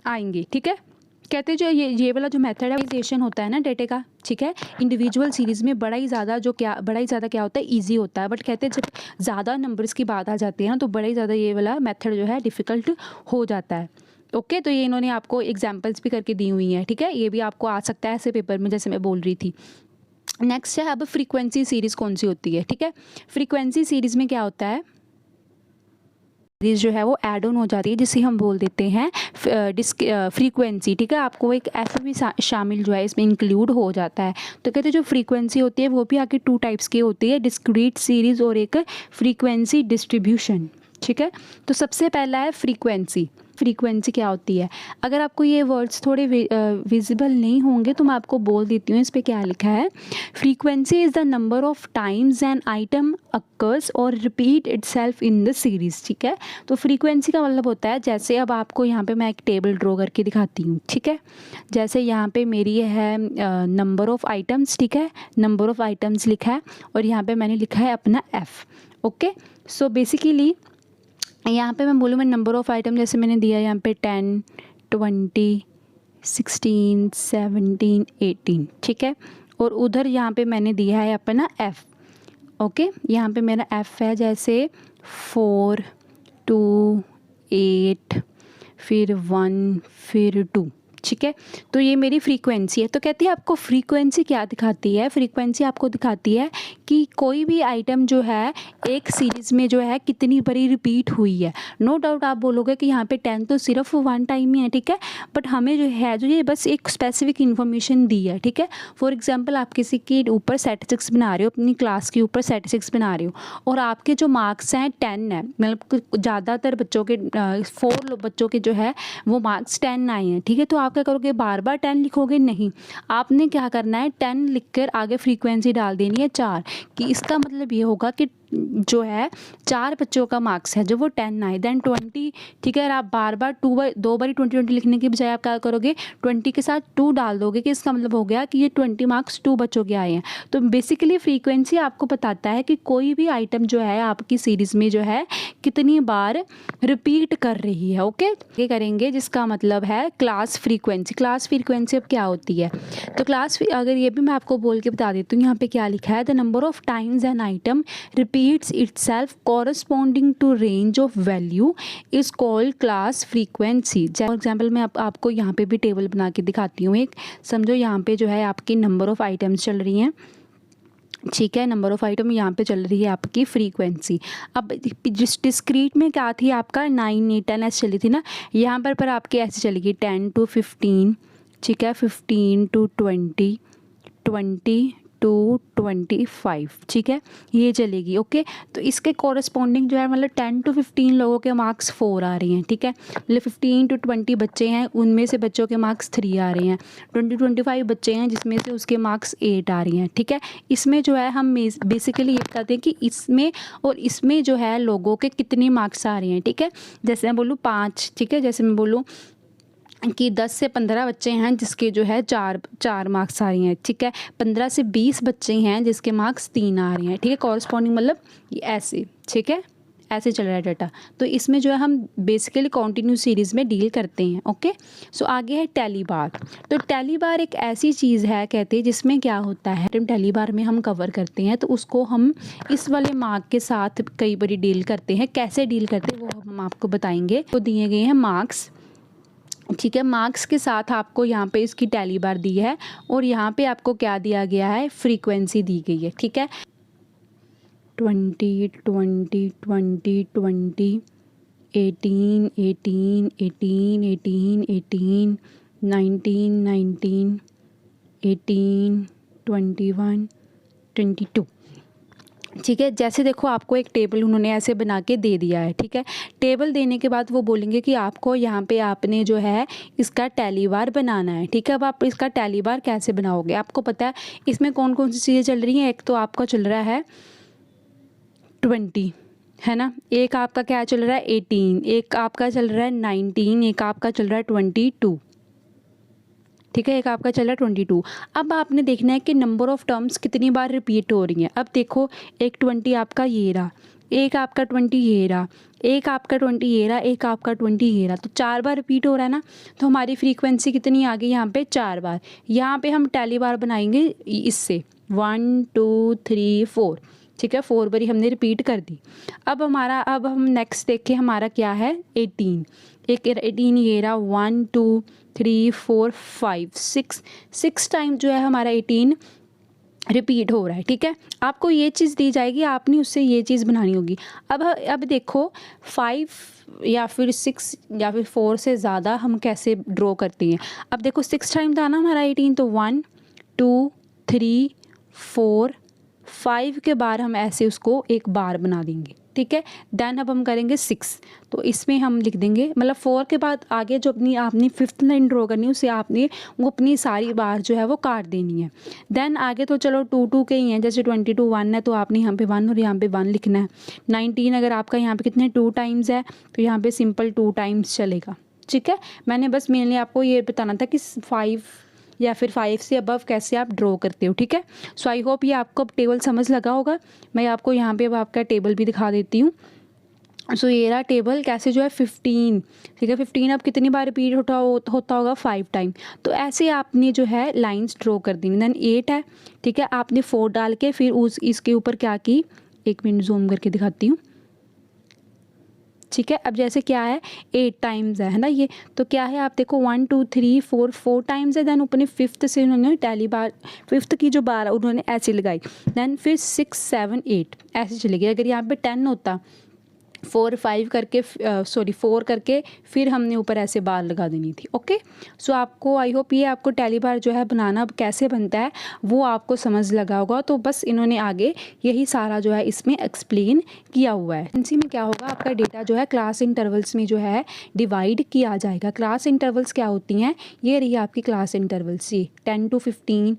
आएंगे। ठीक है, कहते जो ये वाला जो मेथड है वाइजेशन होता है ना डेटे का, ठीक है, इंडिविजुअल सीरीज़ में बड़ा ही ज़्यादा क्या होता है, इजी होता है, बट कहते हैं जब ज़्यादा नंबर्स की बात आ जाती है ना तो बड़ा ही ज़्यादा ये वाला मेथड जो है डिफ़िकल्ट हो जाता है। ओके, तो ये इन्होंने आपको एग्जाम्पल्स भी करके दी हुई हैं। ठीक है, ये भी आपको आ सकता है ऐसे पेपर में जैसे मैं बोल रही थी। नेक्स्ट है अब फ्रीक्वेंसी सीरीज़ कौन सी होती है। ठीक है, फ्रीक्वेंसी सीरीज़ में क्या होता है, सीरीज जो है वो ऐड ऑन हो जाती है जिसे हम बोल देते हैं फ्रीक्वेंसी। ठीक है, आपको एक ऐसा भी शामिल जो है इसमें इंक्लूड हो जाता है। तो कहते हैं जो फ्रीक्वेंसी होती है वो भी आगे 2 टाइप्स की होती है, डिस्क्रीट सीरीज और एक फ्रीक्वेंसी डिस्ट्रीब्यूशन। ठीक है, तो सबसे पहला है फ्रीक्वेंसी। फ्रीक्वेंसी क्या होती है, अगर आपको ये वर्ड्स थोड़े विजिबल नहीं होंगे तो मैं आपको बोल देती हूँ इस पर क्या लिखा है। Frequency is the number of times an item occurs और repeat itself in the series. ठीक है, तो फ्रीक्वेंसी का मतलब होता है, जैसे अब आपको यहाँ पे मैं एक टेबल ड्रॉ करके दिखाती हूँ। ठीक है, जैसे यहाँ पे मेरी है नंबर ऑफ आइटम्स। ठीक है, नंबर ऑफ आइटम्स लिखा है और यहाँ पे मैंने लिखा है अपना F। ओके, सो बेसिकली यहाँ पे मैं बोलूँ मैं नंबर ऑफ़ आइटम जैसे मैंने दिया यहाँ पे 10, 20, 16, 17, 18, ठीक है। और उधर यहाँ पे मैंने दिया है अपना f, ओके। यहाँ पे मेरा f है जैसे 4, 2, 8, फिर 1, फिर 2, ठीक है। तो ये मेरी फ्रीक्वेंसी है। तो कहती है आपको फ्रीक्वेंसी क्या दिखाती है, फ्रीक्वेंसी आपको दिखाती है कि कोई भी आइटम जो है एक सीरीज़ में जो है कितनी बारी रिपीट हुई है। नो डाउट आप बोलोगे कि यहाँ पे 10 तो सिर्फ वन टाइम ही है, ठीक है, बट हमें जो है जो ये बस एक स्पेसिफिक इन्फॉर्मेशन दी है, ठीक है। फॉर एग्जांपल आप किसी के ऊपर स्टैटिस्टिक्स बना रहे हो, अपनी क्लास के ऊपर स्टैटिस्टिक्स बना रहे हो और आपके जो मार्क्स हैं 10 है, मतलब ज़्यादातर बच्चों के 4 बच्चों के जो है वो मार्क्स 10 आए हैं, ठीक है। तो आप क्या करोगे, बार बार 10 लिखोगे नहीं, आपने क्या करना है 10 लिखकर आगे फ्रीक्वेंसी डाल देनी है 4, कि इसका मतलब ये होगा कि जो है 4 बच्चों का मार्क्स है जो वो 10 आए। देन 20, ठीक है। आप बार बार 2 बारी 20 लिखने की बजाय आप क्या करोगे 20 के साथ 2 डाल दोगे, कि इसका मतलब हो गया कि ये 20 मार्क्स 2 बच्चों के आए हैं। तो बेसिकली फ्रीक्वेंसी आपको बताता है कि कोई भी आइटम जो है आपकी सीरीज़ में जो है कितनी बार रिपीट कर रही है, ओके। ये करेंगे जिसका मतलब है क्लास फ्रीक्वेंसी। क्लास फ्रीक्वेंसी अब क्या होती है, तो क्लास अगर ये भी मैं आपको बोल के बता देती हूँ, यहाँ पे क्या लिखा है, the number of times an item repeats itself corresponding to range of value is called class frequency। For example मैं आपको यहाँ पे भी टेबल बना के दिखाती हूँ एक। समझो यहाँ पे जो है आपकी नंबर ऑफ़ आइटम्स चल रही हैं, ठीक है, नंबर ऑफ़ आइटम यहाँ पे चल रही है आपकी फ्रीक्वेंसी। अब जिस डिस्क्रीट में क्या थी आपका 9, 8, 10 ऐसे चली थी ना, यहाँ पर आपकी ऐसे चलेगी 10 to 15, ठीक है, 15 to 20, 20 to 25, ठीक है, ये चलेगी, ओके। तो इसके कॉरस्पॉन्डिंग जो है मतलब 10 to 15 लोगों के मार्क्स 4 आ रहे हैं, ठीक है, मतलब 15 to 20 बच्चे हैं, उनमें से बच्चों के मार्क्स 3 आ रहे हैं। 20 to 25 बच्चे हैं जिसमें से उसके मार्क्स 8 आ रही हैं, ठीक है। इसमें जो है हम बेसिकली ये बताते हैं कि इसमें और इसमें जो है लोगों के कितने मार्क्स आ रहे हैं, ठीक है। जैसे मैं बोलूँ 5, ठीक है, जैसे मैं बोलूँ कि 10 से 15 बच्चे हैं जिसके जो है 4 मार्क्स आ रही हैं, ठीक है। 15 से 20 बच्चे हैं जिसके मार्क्स 3 आ रहे हैं, ठीक है। कॉरस्पॉन्डिंग मतलब ऐसे, ठीक है, ऐसे चल रहा है डाटा। तो इसमें जो है हम बेसिकली कॉन्टिन्यू सीरीज़ में डील करते हैं, ओके। सो आगे है टैली बार। तो टैली बार एक ऐसी चीज़ है कहते हैं जिसमें क्या होता है, टैली बार में हम कवर करते हैं, तो उसको हम इस वाले मार्क के साथ कई बार डील करते हैं। कैसे डील करते हैं वो हम आपको बताएंगे। तो दिए गए हैं मार्क्स, ठीक है, मार्क्स के साथ आपको यहाँ पे इसकी टैली बार दी है और यहाँ पे आपको क्या दिया गया है, फ्रीक्वेंसी दी गई है, ठीक है। 20, 20, 20, 20, 18, 18, 18, 18, 18, 19, 19, 18, 21, 22, ठीक है। जैसे देखो आपको एक टेबल उन्होंने ऐसे बना के दे दिया है, ठीक है। टेबल देने के बाद वो बोलेंगे कि आपको यहाँ पे आपने जो है इसका टैली बार बनाना है, ठीक है। अब आप इसका टैली बार कैसे बनाओगे, आपको पता है इसमें कौन कौन सी चीज़ें चल रही हैं। एक तो आपका चल रहा है 20, है ना, एक आपका क्या चल रहा है 18, एक आपका चल रहा है 19, एक आपका चल रहा है 22, ठीक है, एक आपका चल रहा है 22। अब आपने देखना है कि नंबर ऑफ़ टर्म्स कितनी बार रिपीट हो रही हैं। अब देखो एक 20 आपका ये रहा, एक आपका 20 ये रहा, एक आपका 20 ये रहा, एक आपका 20 ये रहा, तो 4 बार रिपीट हो रहा है ना। तो हमारी फ्रीक्वेंसी कितनी आ गई यहाँ पे 4 बार। यहाँ पे हम टैली बार बनाएंगे इससे 1, 2, 3, 4, ठीक है, 4 बारी हमने रिपीट कर दी। अब हम नेक्स्ट देखें हमारा क्या है 18, एक 18 ये रहा 1, 2, 3, 4, 5, 6 टाइम जो है हमारा 18 रिपीट हो रहा है, ठीक है। आपको ये चीज़ दी जाएगी, आपने उससे ये चीज़ बनानी होगी। अब देखो 5 या फिर 6 या फिर 4 से ज़्यादा हम कैसे ड्रॉ करते हैं। अब देखो 6 टाइम था ना हमारा 18, तो 1, 2, 3, 4, 5 के बाद हम ऐसे उसको एक बार बना देंगे, ठीक है। देन अब हम करेंगे 6, तो इसमें हम लिख देंगे मतलब 4 के बाद आगे जो अपनी आपने 5th लाइन ड्रॉ करनी है उससे आपने वो अपनी सारी बार जो है वो काट देनी है। देन आगे तो चलो 2, 2 के ही हैं, जैसे 22 1 है तो आपने यहाँ पे 1 और यहाँ पे 1 लिखना है। 19 अगर आपका यहाँ पे कितने 2 टाइम्स है तो यहाँ पे सिंपल 2 टाइम्स चलेगा, ठीक है। मैंने बस मेनली आपको ये बताना था कि 5 या फिर 5 से अबव कैसे आप ड्रॉ करते हो, ठीक है। सो आई होप ये आपको अब टेबल समझ लगा होगा। मैं आपको यहाँ पे अब आपका टेबल भी दिखा देती हूँ। सो ये रहा टेबल कैसे जो है 15, ठीक है 15 अब कितनी बार रिपीट होता होगा 5 टाइम। तो ऐसे आपने जो है लाइंस ड्रॉ कर दी। देन 8 है, ठीक है, आपने 4 डाल के फिर इसके ऊपर क्या की, 1 मिनट जूम करके दिखाती हूँ, ठीक है। अब जैसे क्या है 8 टाइम्स है ना ये, तो क्या है आप देखो 1 2 3 4 टाइम्स है। देन ऊपर 5th से उन्होंने टैली बार 5th की जो बार उन्होंने ऐसे लगाई। देन फिर 6 7 8 ऐसे चलेगी। अगर यहाँ पे 10 होता 4 5 करके 4 करके फिर हमने ऊपर ऐसे बार लगा देनी थी। ओके, सो आपको आई होप ये आपको टैली बार जो है बनाना कैसे बनता है वो आपको समझ लगा होगा। तो बस इन्होंने आगे यही सारा जो है इसमें एक्सप्लेन किया हुआ है। इसी में क्या होगा, आपका डेटा जो है क्लास इंटरवल्स में जो है डिवाइड किया जाएगा। क्लास इंटरवल्स क्या होती हैं, ये रही आपकी क्लास इंटरवल्स, ये 10 to 15,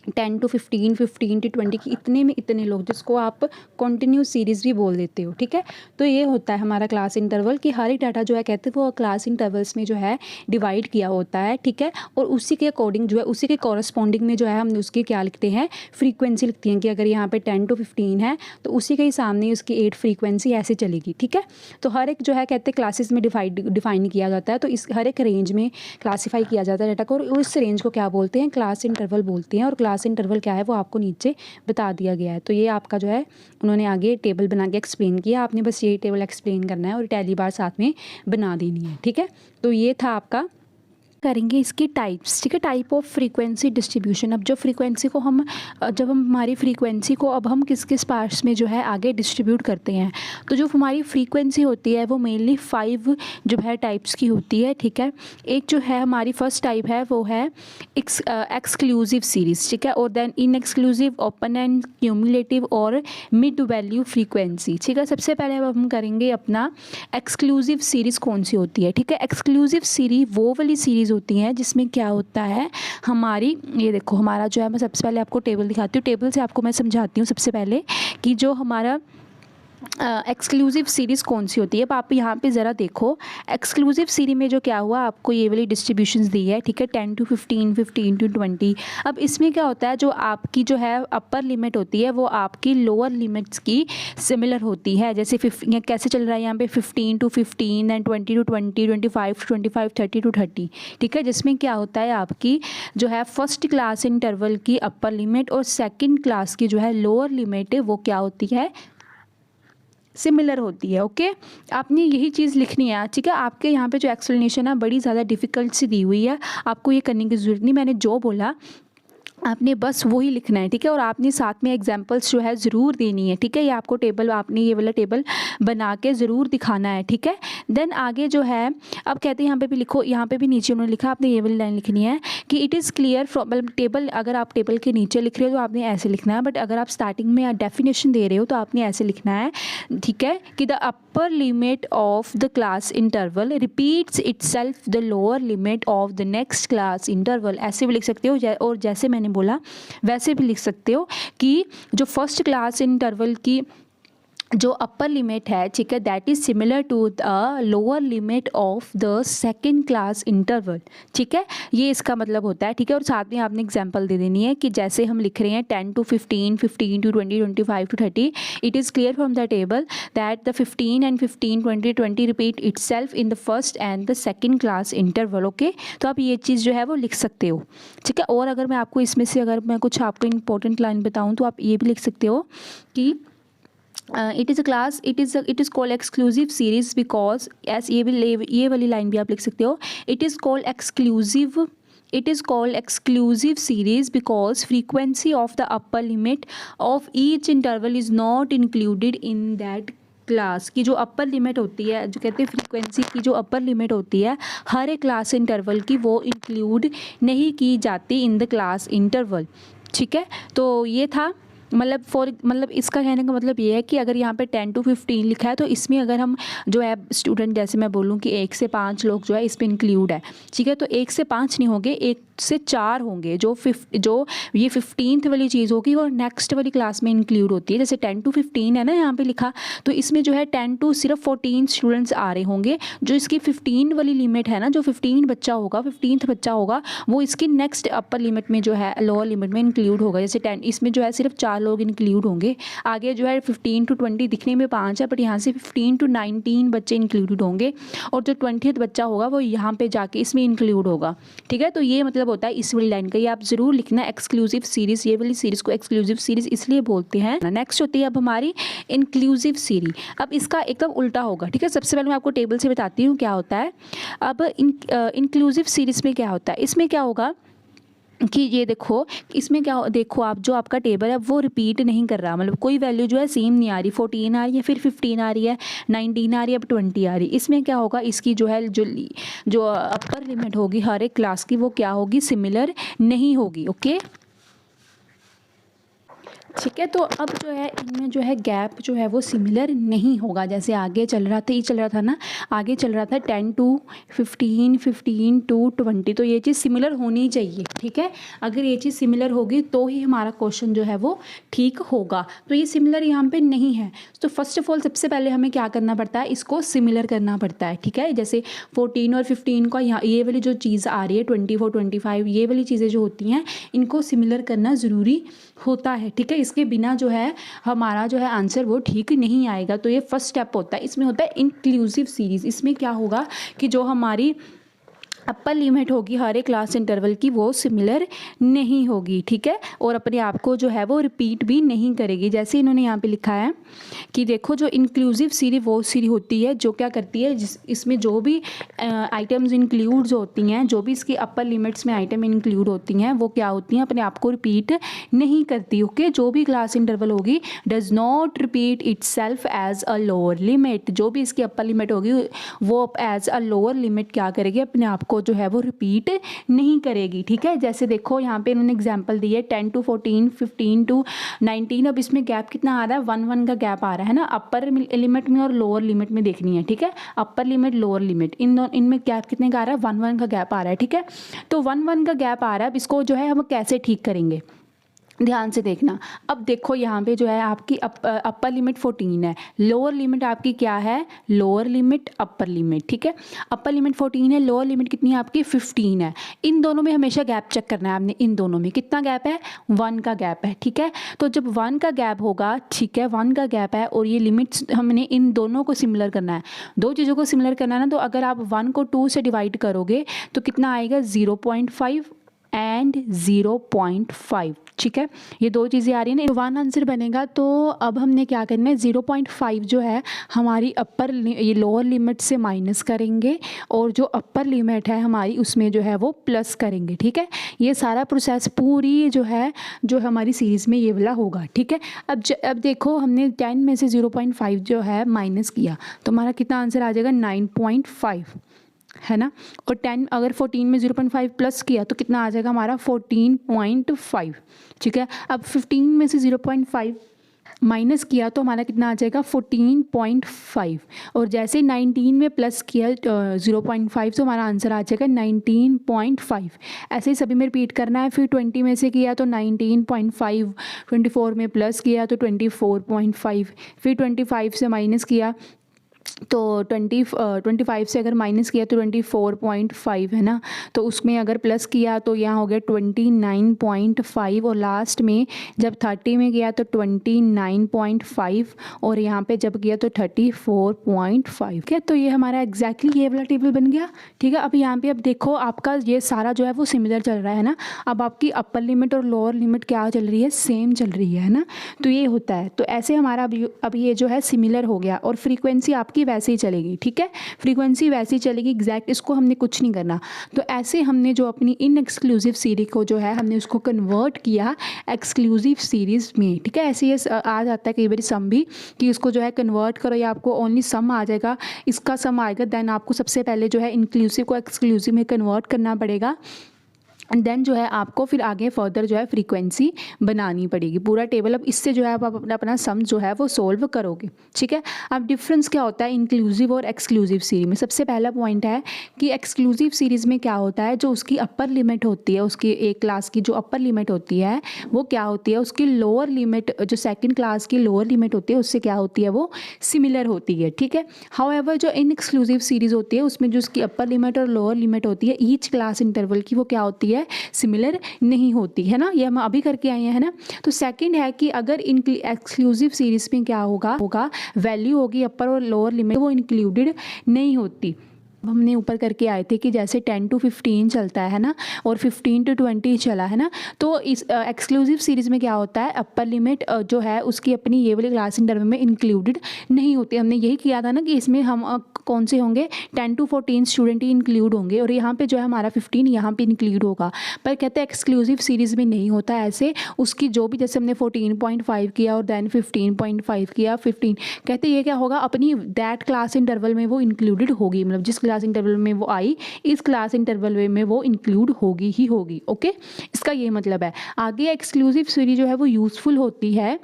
10 to 15, 15 to 20 की इतने में इतने लोग, जिसको आप कंटिन्यूस सीरीज़ भी बोल देते हो, ठीक है। तो ये होता है हमारा क्लास इंटरवल कि हर एक डाटा जो है कहते हैं वो क्लास इंटरवल्स में जो है डिवाइड किया होता है, ठीक है। और उसी के अकॉर्डिंग जो है उसी के कॉरस्पॉन्डिंग में जो है हम उसकी क्या लिखते हैं, फ्रीक्वेंसी लिखती हैं कि अगर यहाँ पे 10 to 15 है तो उसी के ही सामने उसकी 8 फ्रीक्वेंसी ऐसे चलेगी, ठीक है। तो हर एक जो है कहते हैं क्लासेस में डिफाइन किया जाता है। तो इस हर एक रेंज में क्लासीफाई किया जाता है डाटा को, और उस रेंज को क्या बोलते हैं, क्लास इंटरवल बोलते हैं। और क्लास इंटरवल क्या है वो आपको नीचे बता दिया गया है। तो ये आपका जो है उन्होंने आगे टेबल बना के एक्सप्लेन किया, आपने बस ये टेबल एक्सप्लेन करना है और टैली बार साथ में बना देनी है, ठीक है। तो ये था आपका, करेंगे इसकी टाइप्स, ठीक है, टाइप ऑफ फ्रीक्वेंसी डिस्ट्रीब्यूशन। अब जो फ्रीक्वेंसी को हम जब हम हमारी फ्रीक्वेंसी को अब हम किस किस पार्ट्स में जो है आगे डिस्ट्रीब्यूट करते हैं, तो जो हमारी फ्रीक्वेंसी होती है वो मेनली 5 जो है टाइप्स की होती है, ठीक है। एक जो है हमारी फर्स्ट टाइप है वो है एक्सक्लूसिव सीरीज़, ठीक है, और then in exclusive, open end, cumulative और मिड वैल्यू फ्रीक्वेंसी, ठीक है। सबसे पहले अब हम करेंगे अपना एक्सक्लूसिव सीरीज़ कौन सी होती है, ठीक है। एक्सक्लूसिव सीरीज वो वाली सीरीज़ होती हैं जिसमें क्या होता है हमारी, ये देखो हमारा जो है, मैं सबसे पहले आपको टेबल दिखाती हूँ, टेबल से आपको मैं समझाती हूँ सबसे पहले कि जो हमारा एक्सक्लूसिव सीरीज़ कौन सी होती है। अब आप यहाँ पे ज़रा देखो, एक्सक्लूसिव सीरीज में जो क्या हुआ आपको ये वाली डिस्ट्रीब्यूशंस दी है, ठीक है, 10 to 15, 15 to 20। अब इसमें क्या होता है, जो आपकी जो है अपर लिमिट होती है वो आपकी लोअर लिमिट्स की सिमिलर होती है। जैसे कैसे चल रहा है यहाँ पे 15 to 15, then 20 to 20, 25 to 25, 30 to 30, ठीक है। जिसमें क्या होता है आपकी जो है फर्स्ट क्लास इंटरवल की अपर लिमिट और सेकेंड क्लास की जो है लोअर लिमिट वो क्या होती है, सिमिलर होती है। ओके, आपने यही चीज़ लिखनी है, ठीक है। आपके यहाँ पे जो एक्सप्लेनेशन है बड़ी ज़्यादा डिफ़िकल्ट सी दी हुई है, आपको ये करने की ज़रूरत नहीं, मैंने जो बोला आपने बस वही लिखना है, ठीक है। और आपने साथ में एग्जांपल्स जो है ज़रूर देनी है, ठीक है। ये आपको टेबल, आपने ये वाला टेबल बना के ज़रूर दिखाना है, ठीक है। देन आगे जो है अब कहते हैं यहाँ पे भी लिखो, यहाँ पे भी नीचे उन्होंने लिखा, आपने ये वाली लाइन लिखनी है कि इट इज़ क्लियर फ्रॉम, मतलब टेबल अगर आप टेबल के नीचे लिख रहे हो तो आपने ऐसे लिखना है, बट अगर आप स्टार्टिंग में डेफिनेशन दे रहे हो तो आपने ऐसे लिखना है, ठीक है, कि the upper limit of the class interval repeats itself the lower limit of the next class interval, ऐसे भी लिख सकते हो। और जैसे मैंने बोला वैसे भी लिख सकते हो कि जो फर्स्ट क्लास इंटरवल की जो अपर लिमिट है, ठीक है, that is similar to the lower limit of the second class interval, ठीक है। ये इसका मतलब होता है, ठीक है। और साथ में आपने एग्जांपल दे देनी है कि जैसे हम लिख रहे हैं 10 to 15, 15 to 20, 25 to 30, it is clear from the table that the 15 and 15, 20, 20 repeat itself in the first and the second class interval. Okay, तो आप ये चीज़ जो है वो लिख सकते हो, ठीक है। और अगर मैं आपको इसमें से अगर मैं कुछ आपको इंपॉर्टेंट लाइन बताऊँ तो आप ये भी लिख सकते हो कि it is a class, it is called exclusive series because, S ये वाली लाइन भी आप लिख सकते हो, it is called exclusive, it is called exclusive series because frequency of the upper limit of each interval is not included in that class की जो upper limit होती है, जो कहते हैं फ्रीक्वेंसी की जो अपर लिमिट होती है हर एक क्लास इंटरवल की, वो इंक्लूड नहीं की जाती इन द क्लास इंटरवल, ठीक है। तो ये था मतलब इसका कहने का मतलब ये है कि अगर यहाँ पे 10 to 15 लिखा है तो इसमें अगर हम जो है स्टूडेंट, जैसे मैं बोलूँ कि 1 से 5 लोग जो है इस पर इंक्लूड है, ठीक है, तो 1 से 5 नहीं होंगे, 1 से 4 होंगे। जो ये 15th वाली चीज़ होगी और नेक्स्ट वाली क्लास में इंक्लूड होती है। जैसे 10 to 15 है ना यहाँ पे लिखा, तो इसमें जो है 10 to सिर्फ 14 स्टूडेंट्स आ रहे होंगे। जो इसकी 15 वाली लिमिट है ना, जो 15th बच्चा होगा वो इसकी नेक्स्ट अपर लिमिट में जो है लोअर लिमिट में इंक्लूड होगा। जैसे 10 इसमें जो है सिर्फ 4 4 लोग इंक्लूड होंगे। आगे जो है 15 to 20 दिखने में 5 है, बट यहाँ से 15 to 19 बच्चे इंक्लूडेड होंगे और जो 20th बच्चा होगा वो यहाँ पे जाके इसमें इंक्लूड होगा। ठीक है, तो ये मतलब होता है इस वाली लाइन का। ये आप जरूर लिखना एक्सक्लूसिव सीरीज, ये वाली सीरीज को एक्सक्लूसिव सीरीज इसलिए बोलते हैं। नेक्स्ट होती है अब हमारी इंक्लूसिव सीरीज। अब इसका एकदम उल्टा होगा। ठीक है, सबसे पहले मैं आपको टेबल से बताती हूँ क्या होता है। अब इंक्लूसिव सीरीज में क्या होता है, इसमें क्या होगा कि ये देखो, इसमें क्या देखो आप, जो आपका टेबल है वो रिपीट नहीं कर रहा, मतलब कोई वैल्यू जो है सेम नहीं आ रही। 14 आ रही है, फिर 15 आ रही है, 19 आ रही है, अब 20 आ रही है। इसमें क्या होगा, इसकी जो है जो अपर लिमिट होगी हर एक क्लास की वो क्या होगी, सिमिलर नहीं होगी। ओके, ठीक है। तो अब जो है इनमें जो है गैप जो है वो सिमिलर नहीं होगा। जैसे आगे चल रहा था, ये चल रहा था ना, आगे चल रहा था 10 to 15, 15 to 20, तो ये चीज़ सिमिलर होनी चाहिए। ठीक है, अगर ये चीज़ सिमिलर होगी तो ही हमारा क्वेश्चन जो है वो ठीक होगा। तो ये सिमिलर यहाँ पे नहीं है। तो फर्स्ट ऑफ ऑल सबसे पहले हमें क्या करना पड़ता है, इसको सिमिलर करना पड़ता है। ठीक है, जैसे 14 और 15 का यहाँ ये वाली जो चीज़ आ रही है 24, 25, ये वाली चीज़ें जो होती हैं इनको सिमिलर करना ज़रूरी होता है। ठीक है, इसके बिना जो है हमारा जो है आंसर वो ठीक नहीं आएगा। तो ये फर्स्ट स्टेप होता है। इसमें होता है इंक्लूसिव सीरीज। इसमें क्या होगा कि जो हमारी अपर लिमिट होगी हर एक क्लास इंटरवल की वो सिमिलर नहीं होगी। ठीक है, और अपने आप को जो है वो रिपीट भी नहीं करेगी। जैसे इन्होंने यहाँ पे लिखा है कि देखो, जो इंक्लूसिव सीरीज वो सीरीज होती है जो क्या करती है, इसमें जो भी आइटम्स इंक्लूड होती हैं, जो भी इसकी अपर लिमिट्स में आइटम इंक्लूड होती हैं वो क्या होती हैं, अपने आप को रिपीट नहीं करती। ओके, जो भी क्लास इंटरवल होगी does not repeat itself as a lower limit. जो भी इसकी अपर लिमिट होगी वो एज अ लोअर लिमिट क्या करेगी, अपने आप को जो है वो रिपीट नहीं करेगी। ठीक है, जैसे देखो यहाँ पे इन्होंने एग्जांपल दी है 10 to 14, 15 to 19। अब इसमें गैप कितना आ रहा है, 1 का गैप आ रहा है ना, अपर लिमिट में और लोअर लिमिट में देखनी है। ठीक है, अपर लिमिट लोअर लिमिट इनमें गैप कितने का आ रहा है, 1 का गैप आ रहा है। ठीक है, तो 1 का गैप आ रहा है। अब इसको जो है हम कैसे ठीक करेंगे, ध्यान से देखना। अब देखो यहाँ पे जो है आपकी अपर लिमिट 14 है, लोअर लिमिट आपकी क्या है, लोअर लिमिट अपर लिमिट। ठीक है, अपर लिमिट 14 है, लोअर लिमिट कितनी है आपकी 15 है। इन दोनों में हमेशा गैप चेक करना है आपने। इन दोनों में कितना गैप है, 1 का गैप है। ठीक है, तो जब 1 का गैप होगा, ठीक है 1 का गैप है और ये लिमिट्स हमने इन दोनों को सिमिलर करना है, दो चीज़ों को सिमिलर करना है ना। तो अगर आप 1 को 2 से डिवाइड करोगे तो कितना आएगा, 0.5 एंड 0.5। ठीक है, ये दो चीज़ें आ रही हैं ना, 1 आंसर बनेगा। तो अब हमने क्या करना है, 0.5 जो है हमारी अपर ये लोअर लिमिट से माइनस करेंगे और जो अपर लिमिट है हमारी उसमें जो है वो प्लस करेंगे। ठीक है, ये सारा प्रोसेस पूरी जो है जो हमारी सीरीज़ में ये वाला होगा। ठीक है, अब देखो हमने 10 में से 0.5 जो है माइनस किया तो हमारा कितना आंसर आ जाएगा, 9.5 है ना। और 10 अगर 14 में 0.5 प्लस किया तो कितना आ जाएगा हमारा, 14.5। ठीक है, अब 15 में से 0.5 माइनस किया तो हमारा कितना आ जाएगा, 14.5। और जैसे 19 में प्लस किया 0.5 तो हमारा आंसर आ जाएगा 19.5। ऐसे ही सभी में रिपीट करना है। फिर 20 में से किया तो 19.5, 24 में प्लस किया तो 24.5, फिर 25 से माइनस किया तो 25 से अगर माइनस किया तो 24.5 है ना। तो उसमें अगर प्लस किया तो यहाँ हो गया 29.5 और लास्ट में जब 30 में गया तो 29.5 और यहाँ पे जब किया तो 34.5। ठीक है, तो ये हमारा एग्जैक्टली ये वाला टेबल बन गया। ठीक है, अब यहाँ पे अब देखो आपका ये सारा जो है वो सिमिलर चल रहा है ना। अब आपकी अपर लिमिट और लोअर लिमिट क्या चल रही है, सेम चल रही है ना। तो ये होता है, तो ऐसे हमारा अब ये जो है सिमिलर हो गया और फ्रीक्वेंसी आपकी वैसे ही चलेगी। ठीक है, फ्रीक्वेंसी वैसे ही चलेगी एग्जैक्ट, इसको हमने कुछ नहीं करना। तो ऐसे हमने जो अपनी इन एक्सक्लूसिव सीरीज को जो है हमने उसको कन्वर्ट किया एक्सक्लूसिव सीरीज़ में। ठीक है, ऐसे ये आ जाता है कई बार सम भी कि इसको जो है कन्वर्ट करो या आपको ओनली सम आ जाएगा, इसका सम आएगा। देन आपको सबसे पहले जो है इंक्लूसिव को एक्सक्लूसिव में कन्वर्ट करना पड़ेगा एंड देन जो है आपको फिर आगे फर्दर जो है फ्रीक्वेंसी बनानी पड़ेगी पूरा टेबल। अब इससे जो है आप अपना सम जो है वो सोल्व करोगे। ठीक है, अब डिफरेंस क्या होता है इंक्लूसिव और एक्सक्लूसिव सीरीज में। सबसे पहला पॉइंट है कि एक्सक्लूसिव सीरीज़ में क्या होता है, जो उसकी अपर लिमिट होती है, उसकी एक क्लास की जो अपर लिमिट होती है वो क्या होती है, उसकी लोअर लिमिट जो सेकेंड क्लास की लोअर लिमिट होती है उससे क्या होती है, वो सिमिलर होती है। ठीक है, हाउएवर जो इन एक्सक्लूसिव सीरीज़ होती है उसमें जो उसकी अपर लिमिट और लोअर लिमिट होती है ईच क्लास इंटरवल की वो क्या होती है, है, सिमिलर नहीं होती है ना, ये हम अभी करके आए हैं ना। तो सेकंड है कि अगर एक्सक्लूसिव सीरीज़ में क्या होगा वैल्यू होगी अपर और लोअर लिमिट, वो इंक्लूडेड नहीं होती। हमने ऊपर करके आए थे कि जैसे 10 to 15 चलता है ना, और 15 to 20 चला है ना, तो इस एक्सक्लूसिव सीरीज़ में क्या होता है, अपर लिमिट जो है उसकी अपनी ये वाली क्लास इंटरवल में इंक्लूडेड नहीं होती। हमने यही किया था ना कि इसमें हम कौन से होंगे, 10 to 14 स्टूडेंट ही इंक्लूड होंगे, और यहाँ पे जो है हमारा 15 यहाँ पे इंक्लूड होगा। पर कहते हैं एक्सक्लूसिव सीरीज़ में नहीं होता ऐसे, उसकी जो भी, जैसे हमने 14.5 किया और देन 15.5 किया 15, कहते ये क्या होगा, अपनी दैट क्लास इंटरवल में वो इंक्लूडेड होगी, मतलब जिस क्लास इंटरवल में वो आई, इस क्लास इंटरवल में वो इंक्लूड होगी ही होगी। ओके, इसका ये मतलब है। आगे एक्सक्लूसिव सीरीज जो है वो यूज़फुल होती है,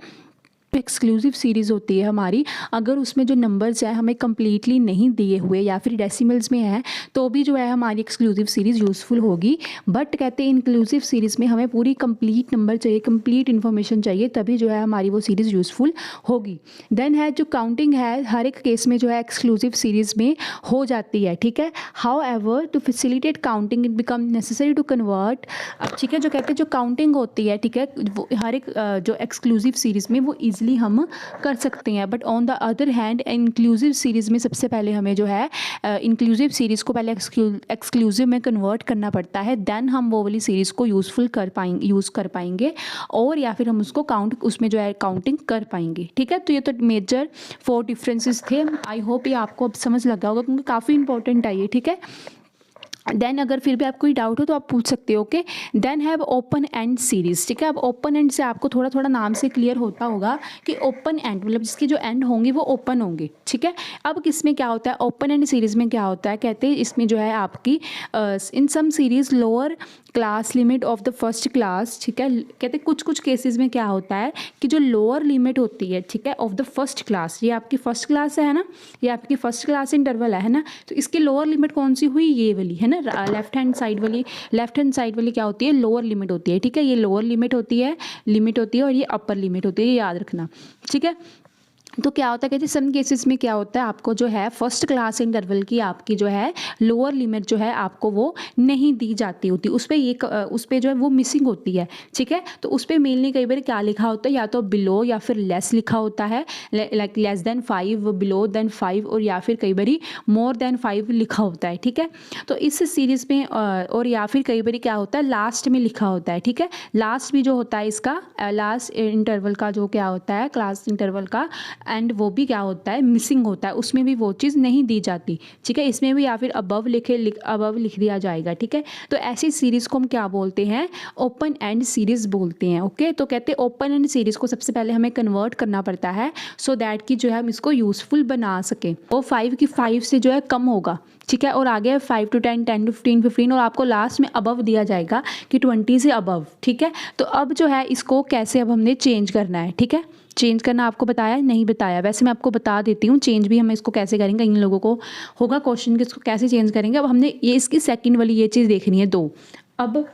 एक्सक्लूसिव सीरीज़ होती है हमारी, अगर उसमें जो नंबर्स हैं हमें कम्प्लीटली नहीं दिए हुए या फिर डेसिमल्स में है, तो भी जो है हमारी एक्सक्लूसिव सीरीज़ यूज़फुल होगी। बट कहते हैं इंक्लूसिव सीरीज़ में हमें पूरी कंप्लीट नंबर चाहिए, कंप्लीट इन्फॉर्मेशन चाहिए, तभी जो है हमारी वो सीरीज़ यूज़फुल होगी। देन है जो काउंटिंग है, हर एक केस में जो है एक्सक्लूसिव सीरीज़ में हो जाती है, ठीक है। However to facilitate counting it become necessary to convert, अब ठीक है, जो कहते हैं जो काउंटिंग होती है, ठीक है, वो हर एक जो एक्सक्लूसिव सीरीज़ में वो ईजिली हम कर सकते हैं। But on the other hand inclusive series में सबसे पहले हमें जो है इंक्लूसिव सीरीज़ को पहले एक्सक्लूसिव में कन्वर्ट करना पड़ता है, देन हम वो वाली सीरीज़ को यूज़ कर पाएंगे, और या फिर हम उसको उसमें जो है काउंटिंग कर पाएंगे, ठीक है। तो ये तो मेजर 4 डिफरेंसेस थे। आई होप ये आपको अब समझ लगा होगा, क्योंकि काफ़ी इंपॉर्टेंट है ये, ठीक है। देन अगर फिर भी आपको कोई डाउट हो तो आप पूछ सकते हो। Okay, then have open end series, ठीक है। अब ओपन एंड से आपको थोड़ा थोड़ा नाम से क्लियर होता होगा कि ओपन एंड मतलब जिसके जो एंड होंगे वो ओपन होंगे, ठीक है। अब किसमें क्या होता है, ओपन एंड सीरीज़ में क्या होता है, कहते हैं इसमें जो है आपकी in some series lower class limit of the first class, ठीक है। कहते हैं कुछ केसेस में क्या होता है कि जो लोअर लिमिट होती है, ठीक है, ऑफ द फर्स्ट क्लास, ये आपकी फर्स्ट क्लास है ना, ये आपकी फर्स्ट क्लास इंटरवल है ना, तो इसकी लोअर लिमिट कौन सी हुई, ये वाली है ना, लेफ्ट हैंड साइड वाली क्या होती है, लोअर लिमिट होती है, ठीक है। ये लोअर लिमिट होती है और ये अपर लिमिट होती है, ये याद रखना, ठीक है। तो क्या होता है, कहते हैं सम केसेस में क्या होता है, आपको जो है फर्स्ट क्लास इंटरवल की आपकी जो है लोअर लिमिट जो है आपको वो नहीं दी जाती होती, उस पर जो है वो मिसिंग होती है, ठीक है। तो उस पर मेनली कई बार क्या लिखा होता है, या तो बिलो या फिर लेस लिखा होता है, like less than 5, below than 5, और या फिर कई बार मोर देन 5 लिखा होता है, ठीक है। तो इस सीरीज़ में और या फिर कई बार क्या होता है लास्ट में लिखा होता है, ठीक है। लास्ट भी जो होता है इसका लास्ट इंटरवल का जो क्या होता है क्लास इंटरवल का, एंड वो भी क्या होता है मिसिंग होता है, उसमें भी वो चीज़ नहीं दी जाती, ठीक है। इसमें भी या फिर अबव लिख दिया जाएगा, ठीक है। तो ऐसी सीरीज़ को हम क्या बोलते हैं, ओपन एंड सीरीज़ बोलते हैं। ओके, तो कहते हैं ओपन एंड सीरीज़ को सबसे पहले हमें कन्वर्ट करना पड़ता है, सो दैट कि जो है हम इसको यूज़फुल बना सकें। वो 5 से जो है कम होगा, ठीक है, और आगे 5 to 10, 10 to 15, और आपको लास्ट में अबव दिया जाएगा कि 20 से अबव, ठीक है। तो अब जो है इसको कैसे अब हमने चेंज करना है, ठीक है। चेंज करना आपको बताया नहीं बताया, वैसे मैं आपको बता देती हूँ चेंज भी हम इसको कैसे करेंगे। इन लोगों को होगा क्वेश्चन कि इसको कैसे चेंज करेंगे। अब हमने ये इसकी सेकंड वाली ये चीज़ देखनी है 2। अब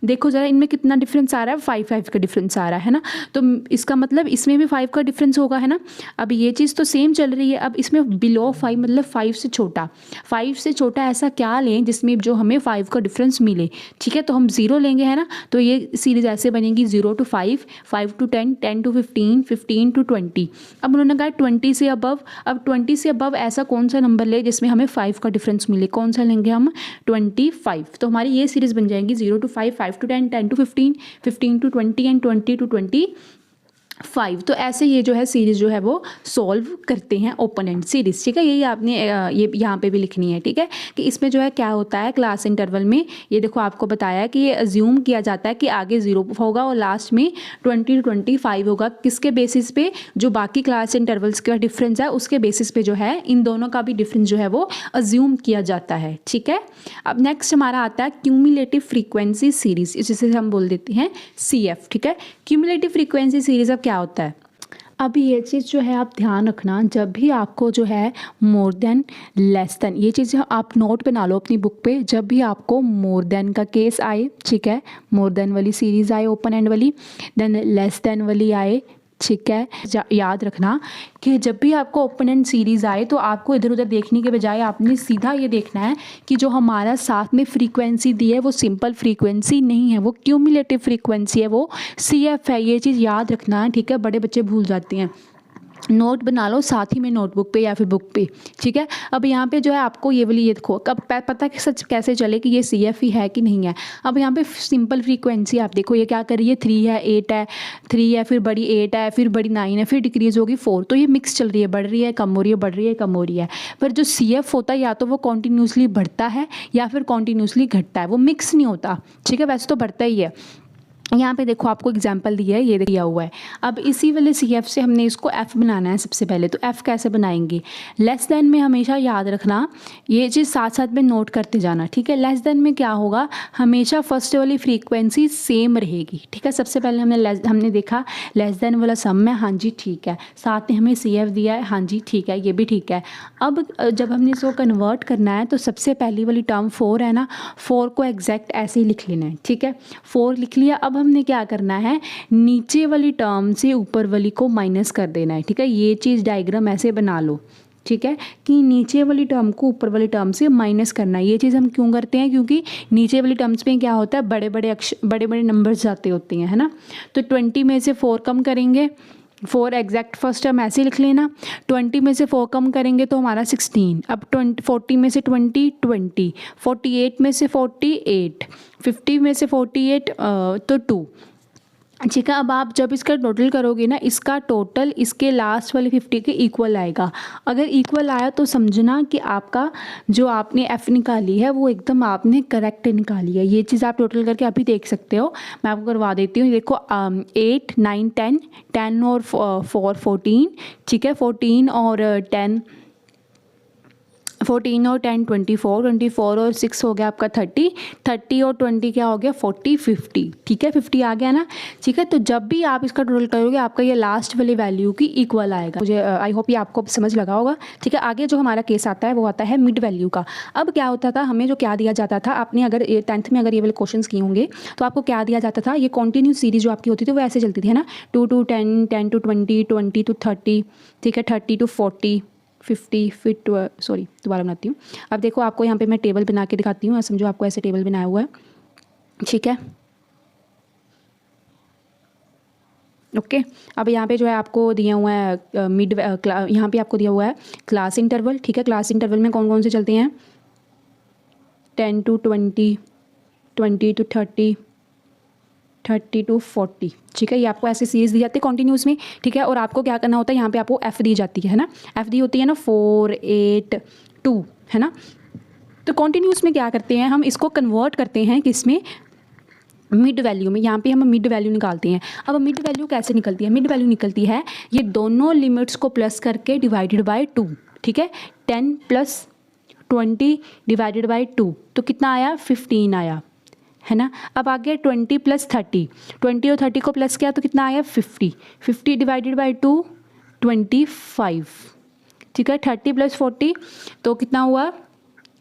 देखो ज़रा इनमें कितना डिफरेंस आ रहा है, 5 का डिफरेंस आ रहा है ना, तो इसका मतलब इसमें भी 5 का डिफरेंस होगा, है ना। अब ये चीज़ तो सेम चल रही है, अब इसमें बिलो 5 मतलब 5 से छोटा, 5 से छोटा ऐसा क्या लें जिसमें जो हमें 5 का डिफरेंस मिले, ठीक है। तो हम 0 लेंगे, है ना, तो ये सीरीज़ ऐसे बनेगी 0 to 5, 5 to 10, 10 to 15, 15 to 20। अब उन्होंने कहा 20 से अबव, अब 20 से अबव ऐसा कौन सा नंबर ले जिसमें हमें 5 का डिफरेंस मिले, कौन सा लेंगे हम, 25। तो हमारी ये सीरीज़ बन जाएगी 0 to 5, 5 to 10, 10 to 15, 15 to 20 and 20 to 25। तो ऐसे ये जो है सीरीज़ जो है वो सॉल्व करते हैं ओपन एंड सीरीज़, ठीक है। यही आपने ये यहाँ पे भी लिखनी है, ठीक है, कि इसमें जो है क्या होता है क्लास इंटरवल में, ये देखो आपको बताया है कि ये अज्यूम किया जाता है कि आगे 0 होगा और लास्ट में 20 to 25 होगा। किसके बेसिस पे, जो बाकी क्लास इंटरवल्स का डिफरेंस है उसके बेसिस पे जो है इन दोनों का भी डिफरेंस जो है वो अज्यूम किया जाता है, ठीक है। अब नेक्स्ट हमारा आता है क्यूमुलेटिव फ्रीक्वेंसी सीरीज़, जिसे हम बोल देते हैं CF, ठीक है। क्यूमुलेटिव फ्रीक्वेंसी सीरीज़ अब क्या होता है, अब ये चीज़ जो है आप ध्यान रखना, जब भी आपको जो है मोर देन लेस देन, ये चीज़ आप नोट बना लो अपनी बुक पे, जब भी आपको मोर देन का केस आए, ठीक है, मोर देन वाली सीरीज़ आए ओपन एंड वाली, देन लेस देन वाली आए, ठीक है। याद रखना कि जब भी आपको ओपन एंड सीरीज़ आए तो आपको इधर उधर देखने के बजाय आपने सीधा ये देखना है कि जो हमारा साथ में फ्रीक्वेंसी दी है वो सिंपल फ्रीक्वेंसी नहीं है, वो क्यूमुलेटिव फ्रीक्वेंसी है, वो CF है। ये चीज़ याद रखना है, ठीक है। बड़े बच्चे भूल जाते हैं। नोट बना लो साथ ही में नोटबुक पे या फिर बुक पे, ठीक है। अब यहाँ पे जो है आपको ये वाली ये देखो, कब पता कि सच कैसे चले कि ये CF ही है कि नहीं है। अब यहाँ पे सिंपल फ्रीक्वेंसी आप देखो ये क्या कर रही है, 3 है, 8 है, 3 है, फिर बड़ी 8 है, फिर बड़ी 9 है, फिर डिक्रीज होगी 4। तो ये मिक्स चल रही है, बढ़ रही है, कम हो रही है, बढ़ रही है, कम हो रही है। पर जो CF होता है या तो वो कॉन्टीन्यूसली बढ़ता है या फिर कॉन्टीन्यूसली घटता है, वो मिक्स नहीं होता, ठीक है। वैसे तो बढ़ता ही है। यहाँ पे देखो आपको एग्जाम्पल दिया है, ये दिया हुआ है। अब इसी वाले CF से हमने इसको F बनाना है सबसे पहले। तो F कैसे बनाएंगे, लेस देन में हमेशा याद रखना, ये चीज़ साथ साथ में नोट करते जाना, ठीक है। लेस देन में क्या होगा, हमेशा फर्स्ट वाली फ्रीक्वेंसी सेम रहेगी, ठीक है। सबसे पहले हमने देखा लेस देन वाला सम है, हाँ जी ठीक है। साथ में हमें CF दिया है, हाँ जी ठीक है, ये भी ठीक है। अब जब हमने इसको कन्वर्ट करना है तो सबसे पहली वाली टर्म 4 है ना, 4 को एग्जैक्ट ऐसे ही लिख लेना है, ठीक है। 4 लिख लिया। अब हमने क्या करना है, नीचे वाली टर्म से ऊपर वाली को माइनस कर देना है, ठीक है। ये चीज़ डायग्राम ऐसे बना लो, ठीक है, कि नीचे वाली टर्म को ऊपर वाली टर्म से माइनस करना है। ये चीज़ हम क्यों करते हैं, क्योंकि नीचे वाली टर्म्स में क्या होता है, बड़े बड़े नंबर्स जाते होते हैं, है ना। तो 20 में से 4 कम करेंगे, 4 एग्जैक्ट फर्स्ट टर्म ऐसे लिख लेना। 20 में से 4 कम करेंगे तो हमारा 16। अब 40 में से 20, 48 में से 48, 50 में से 48 तो 2, ठीक है। अब आप जब इसका टोटल करोगे ना, इसका टोटल इसके लास्ट वाले 50 के इक्वल आएगा। अगर इक्वल आया तो समझना कि आपका जो आपने F निकाली है वो एकदम आपने करेक्ट निकाली है। ये चीज़ आप टोटल करके अभी देख सकते हो, मैं आपको करवा देती हूँ। देखो 8, 9, 10 और 4 14, ठीक है। 14 और 10 14 और 10 24, 24 और 6 हो गया आपका 30, 30 और 20 क्या हो गया 40, 50, ठीक है। 50 आ गया ना, ठीक है। तो जब भी आप इसका टोटल करोगे आपका ये लास्ट वाली वैल्यू की इक्वल आएगा। मुझे आई होप ये आपको समझ लगा होगा, ठीक है। आगे जो हमारा केस आता है वो आता है मिड वैल्यू का। अब क्या होता था, हमें जो क्या दिया जाता था, आपने अगर 10th में अगर ये वाले क्वेश्चन किए होंगे तो आपको क्या दिया जाता था, ये कॉन्टिन्यूस सीरीज जो आपकी होती थी वो ऐसे चलती थी, है ना। 2 to 10, 10 to 20, 20 to 30, ठीक है, 30 to 40, 50, फिर दोबारा बनाती हूँ। अब देखो आपको यहाँ पे मैं टेबल बना के दिखाती हूँ, समझो आपको ऐसे टेबल बनाया हुआ है, ठीक है, ओके। अब यहाँ पे जो है आपको दिया हुआ है यहाँ पे आपको दिया हुआ है क्लास इंटरवल, ठीक है। क्लास इंटरवल में कौन कौन से चलते हैं, 10 to 20, 20 to 30, 30 to 40, ठीक है। ये आपको ऐसे सीरीज दी जाती है कॉन्टिन्यूस में, ठीक है। और आपको क्या करना होता है, यहाँ पे आपको F दी जाती है ना, F दी होती है ना 4, 8, 2, है ना। तो कॉन्टिन्यूस में क्या करते हैं, हम इसको कन्वर्ट करते हैं किसमें, मिड वैल्यू में। यहाँ पे हम मिड वैल्यू निकालते हैं। अब मिड वैल्यू कैसे निकलती है, मिड वैल्यू निकलती है ये दोनों लिमिट्स को प्लस करके डिवाइडेड बाय 2, ठीक है। 10 + 20 डिवाइडेड बाय 2 तो कितना आया, 15 आया, है ना। अब आगे 20 + 30, 20 और 30 को प्लस किया तो कितना आया 50, 50 डिवाइडेड बाय 2 25, ठीक है। 30 + 40 तो कितना हुआ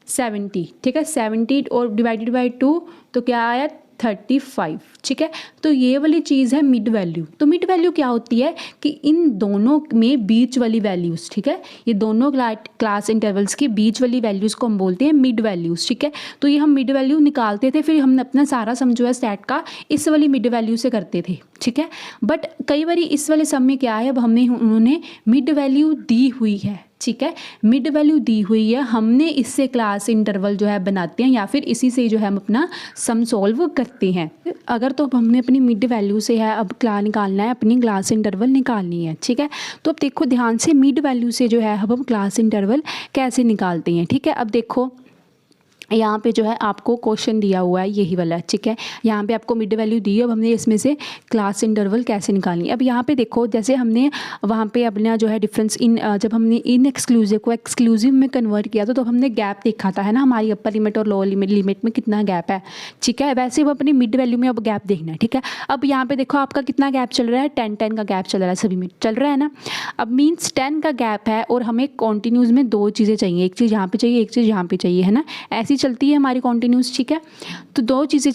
70, ठीक है। 70 और डिवाइडेड बाय 2 तो क्या आया 35, ठीक है। तो ये वाली चीज़ है मिड वैल्यू। तो मिड वैल्यू क्या होती है कि इन दोनों में बीच वाली वैल्यूज़, ठीक है, ये दोनों क्लास इंटरवल्स की बीच वाली वैल्यूज़ को हम बोलते हैं मिड वैल्यूज़, ठीक है। तो ये हम मिड वैल्यू निकालते थे, फिर हमने अपना सारा सम जो है स्टैट का इस वाली मिड वैल्यू से करते थे, ठीक है। बट कई बार इस वाले सम में क्या है, अब उन्होंने मिड वैल्यू दी हुई है, ठीक है, मिड वैल्यू दी हुई है, हमने इससे क्लास इंटरवल जो है बनाते हैं या फिर इसी से जो है हम अपना सम सॉल्व करते हैं। अगर तो अब हमने अपनी मिड वैल्यू से है अब क्या निकालना है, अपनी क्लास इंटरवल निकालनी है, ठीक है। तो अब देखो ध्यान से मिड वैल्यू से जो है अब हम क्लास इंटरवल कैसे निकालते हैं, ठीक है। अब देखो यहाँ पे जो है आपको क्वेश्चन दिया हुआ है यही वाला, ठीक है। यहाँ पे आपको मिड वैल्यू दी है, अब हमने इसमें से क्लास इंटरवल कैसे निकालनी है। अब यहाँ पे देखो जैसे हमने वहाँ पे अपना जो है डिफरेंस जब हमने इन एक्सक्लूसिव को एक्सक्लूसिव में कन्वर्ट किया तो हमने गैप देखा था, है ना, हमारी अपर लिमिट और लोअर लिमिट में कितना गैप है, ठीक है। वैसे वो अपनी मिड वैल्यू में अब गैप देखना है, ठीक है। अब यहाँ पे देखो आपका कितना गैप चल रहा है, 10 का गैप चल रहा है, सभी में चल रहा है ना। अब मीन्स 10 का गैप है और हमें कॉन्टिन्यूज में दो चीज़ें चाहिए, एक चीज़ यहाँ पे चाहिए, एक चीज़ यहाँ पे चाहिए, है ना। ऐसी चलती है हमारी कॉन्टिन्यूस, ठीक है। तो दो चीज़ें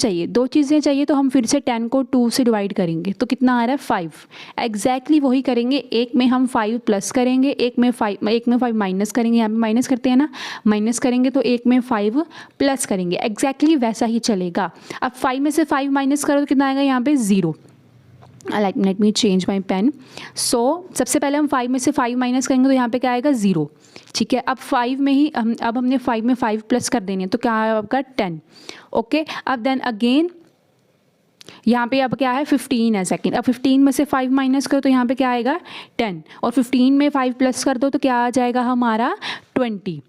चाहिए, तो हम फिर से 10 को 2 से डिवाइड करेंगे तो कितना आ रहा है 5। एग्जैक्टली वही करेंगे, एक में हम 5 प्लस करेंगे, एक में 5 माइनस करेंगे, यहाँ पे माइनस करते हैं ना, माइनस करेंगे तो एक में 5 प्लस करेंगे, एग्जैक्टली वैसा ही चलेगा। अब 5 में से 5 माइनस करो तो कितना आएगा यहाँ पे 0। Let me change my pen. So सबसे पहले हम 5 में से 5 माइनस करेंगे तो यहाँ पे क्या आएगा 0, ठीक है। अब 5 में ही अब हमने 5 में 5 प्लस कर देनी है तो क्या आएगा आपका 10, ओके। अब देन अगेन यहाँ पे अब क्या है 15 है सेकेंड। अब 15 में से 5 माइनस करो तो यहाँ पे क्या आएगा 10, और 15 में 5 प्लस कर दो तो क्या आ जाएगा हमारा 20,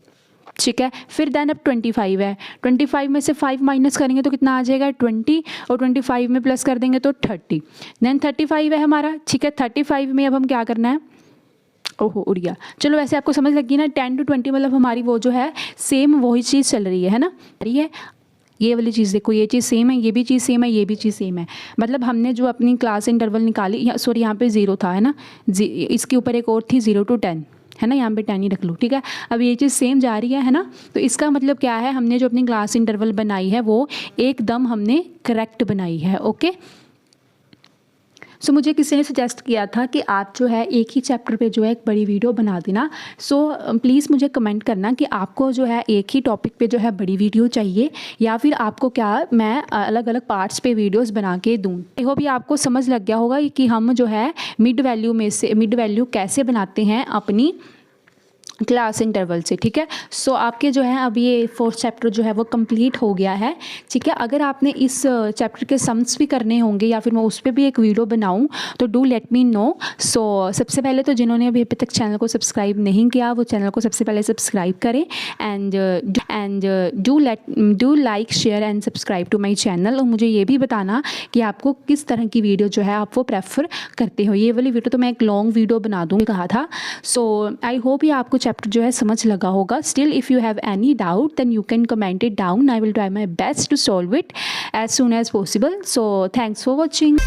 ठीक है। फिर देन अब 25 है, 25 में से 5 माइनस करेंगे तो कितना आ जाएगा 20, और 25 में प्लस कर देंगे तो 30। देन 35 है हमारा, ठीक है। 35 में अब हम क्या करना है, ओहो उड़ गया, चलो वैसे आपको समझ लगी ना। 10 to 20 मतलब हमारी वो जो है सेम वही चीज़ चल रही है ना, रही है। ये वाली चीज़ देखो, ये चीज़ सेम है, ये भी चीज़ सेम है, ये भी चीज़ सेम है। मतलब हमने जो अपनी क्लास इंटरवल निकाली, सॉरी यहाँ पे 0 था है ना, इसके ऊपर एक और थी 0 to 10 है ना, यहाँ पे 10 ही रख लो, ठीक है। अब ये चीज़ सेम जा रही है ना, तो इसका मतलब क्या है, हमने जो अपनी क्लास इंटरवल बनाई है वो एकदम हमने करेक्ट बनाई है, ओके। सो मुझे किसी ने सजेस्ट किया था कि आप जो है एक ही चैप्टर पे जो है एक बड़ी वीडियो बना देना। सो प्लीज़ मुझे कमेंट करना कि आपको जो है एक ही टॉपिक पे जो है बड़ी वीडियो चाहिए, या फिर आपको क्या मैं अलग अलग पार्ट्स पे वीडियोस बना के दूँ। आई होप ये आपको समझ लग गया होगा कि हम जो है मिड वैल्यू कैसे बनाते हैं अपनी क्लास इंटरवल से, ठीक है। सो आपके जो है अब ये 4th चैप्टर जो है वो कंप्लीट हो गया है, ठीक है। अगर आपने इस चैप्टर के सम्स भी करने होंगे या फिर मैं उस पर भी एक वीडियो बनाऊं तो डू लेट मी नो। सो सबसे पहले तो जिन्होंने अभी तक चैनल को सब्सक्राइब नहीं किया वो चैनल को सबसे पहले सब्सक्राइब करें, and do like share and subscribe to my channel. और मुझे ये भी बताना कि आपको किस तरह की वीडियो जो है आप वो प्रेफर करते हो। ये वाली वीडियो तो मैं एक लॉन्ग वीडियो बना दूँगी कहा था। सो आई होप ये आपको चैप्टर जो है समझ लगा होगा। Still if you have any doubt then you can comment it down, I will try my best to solve it as soon as possible. So thanks for watching.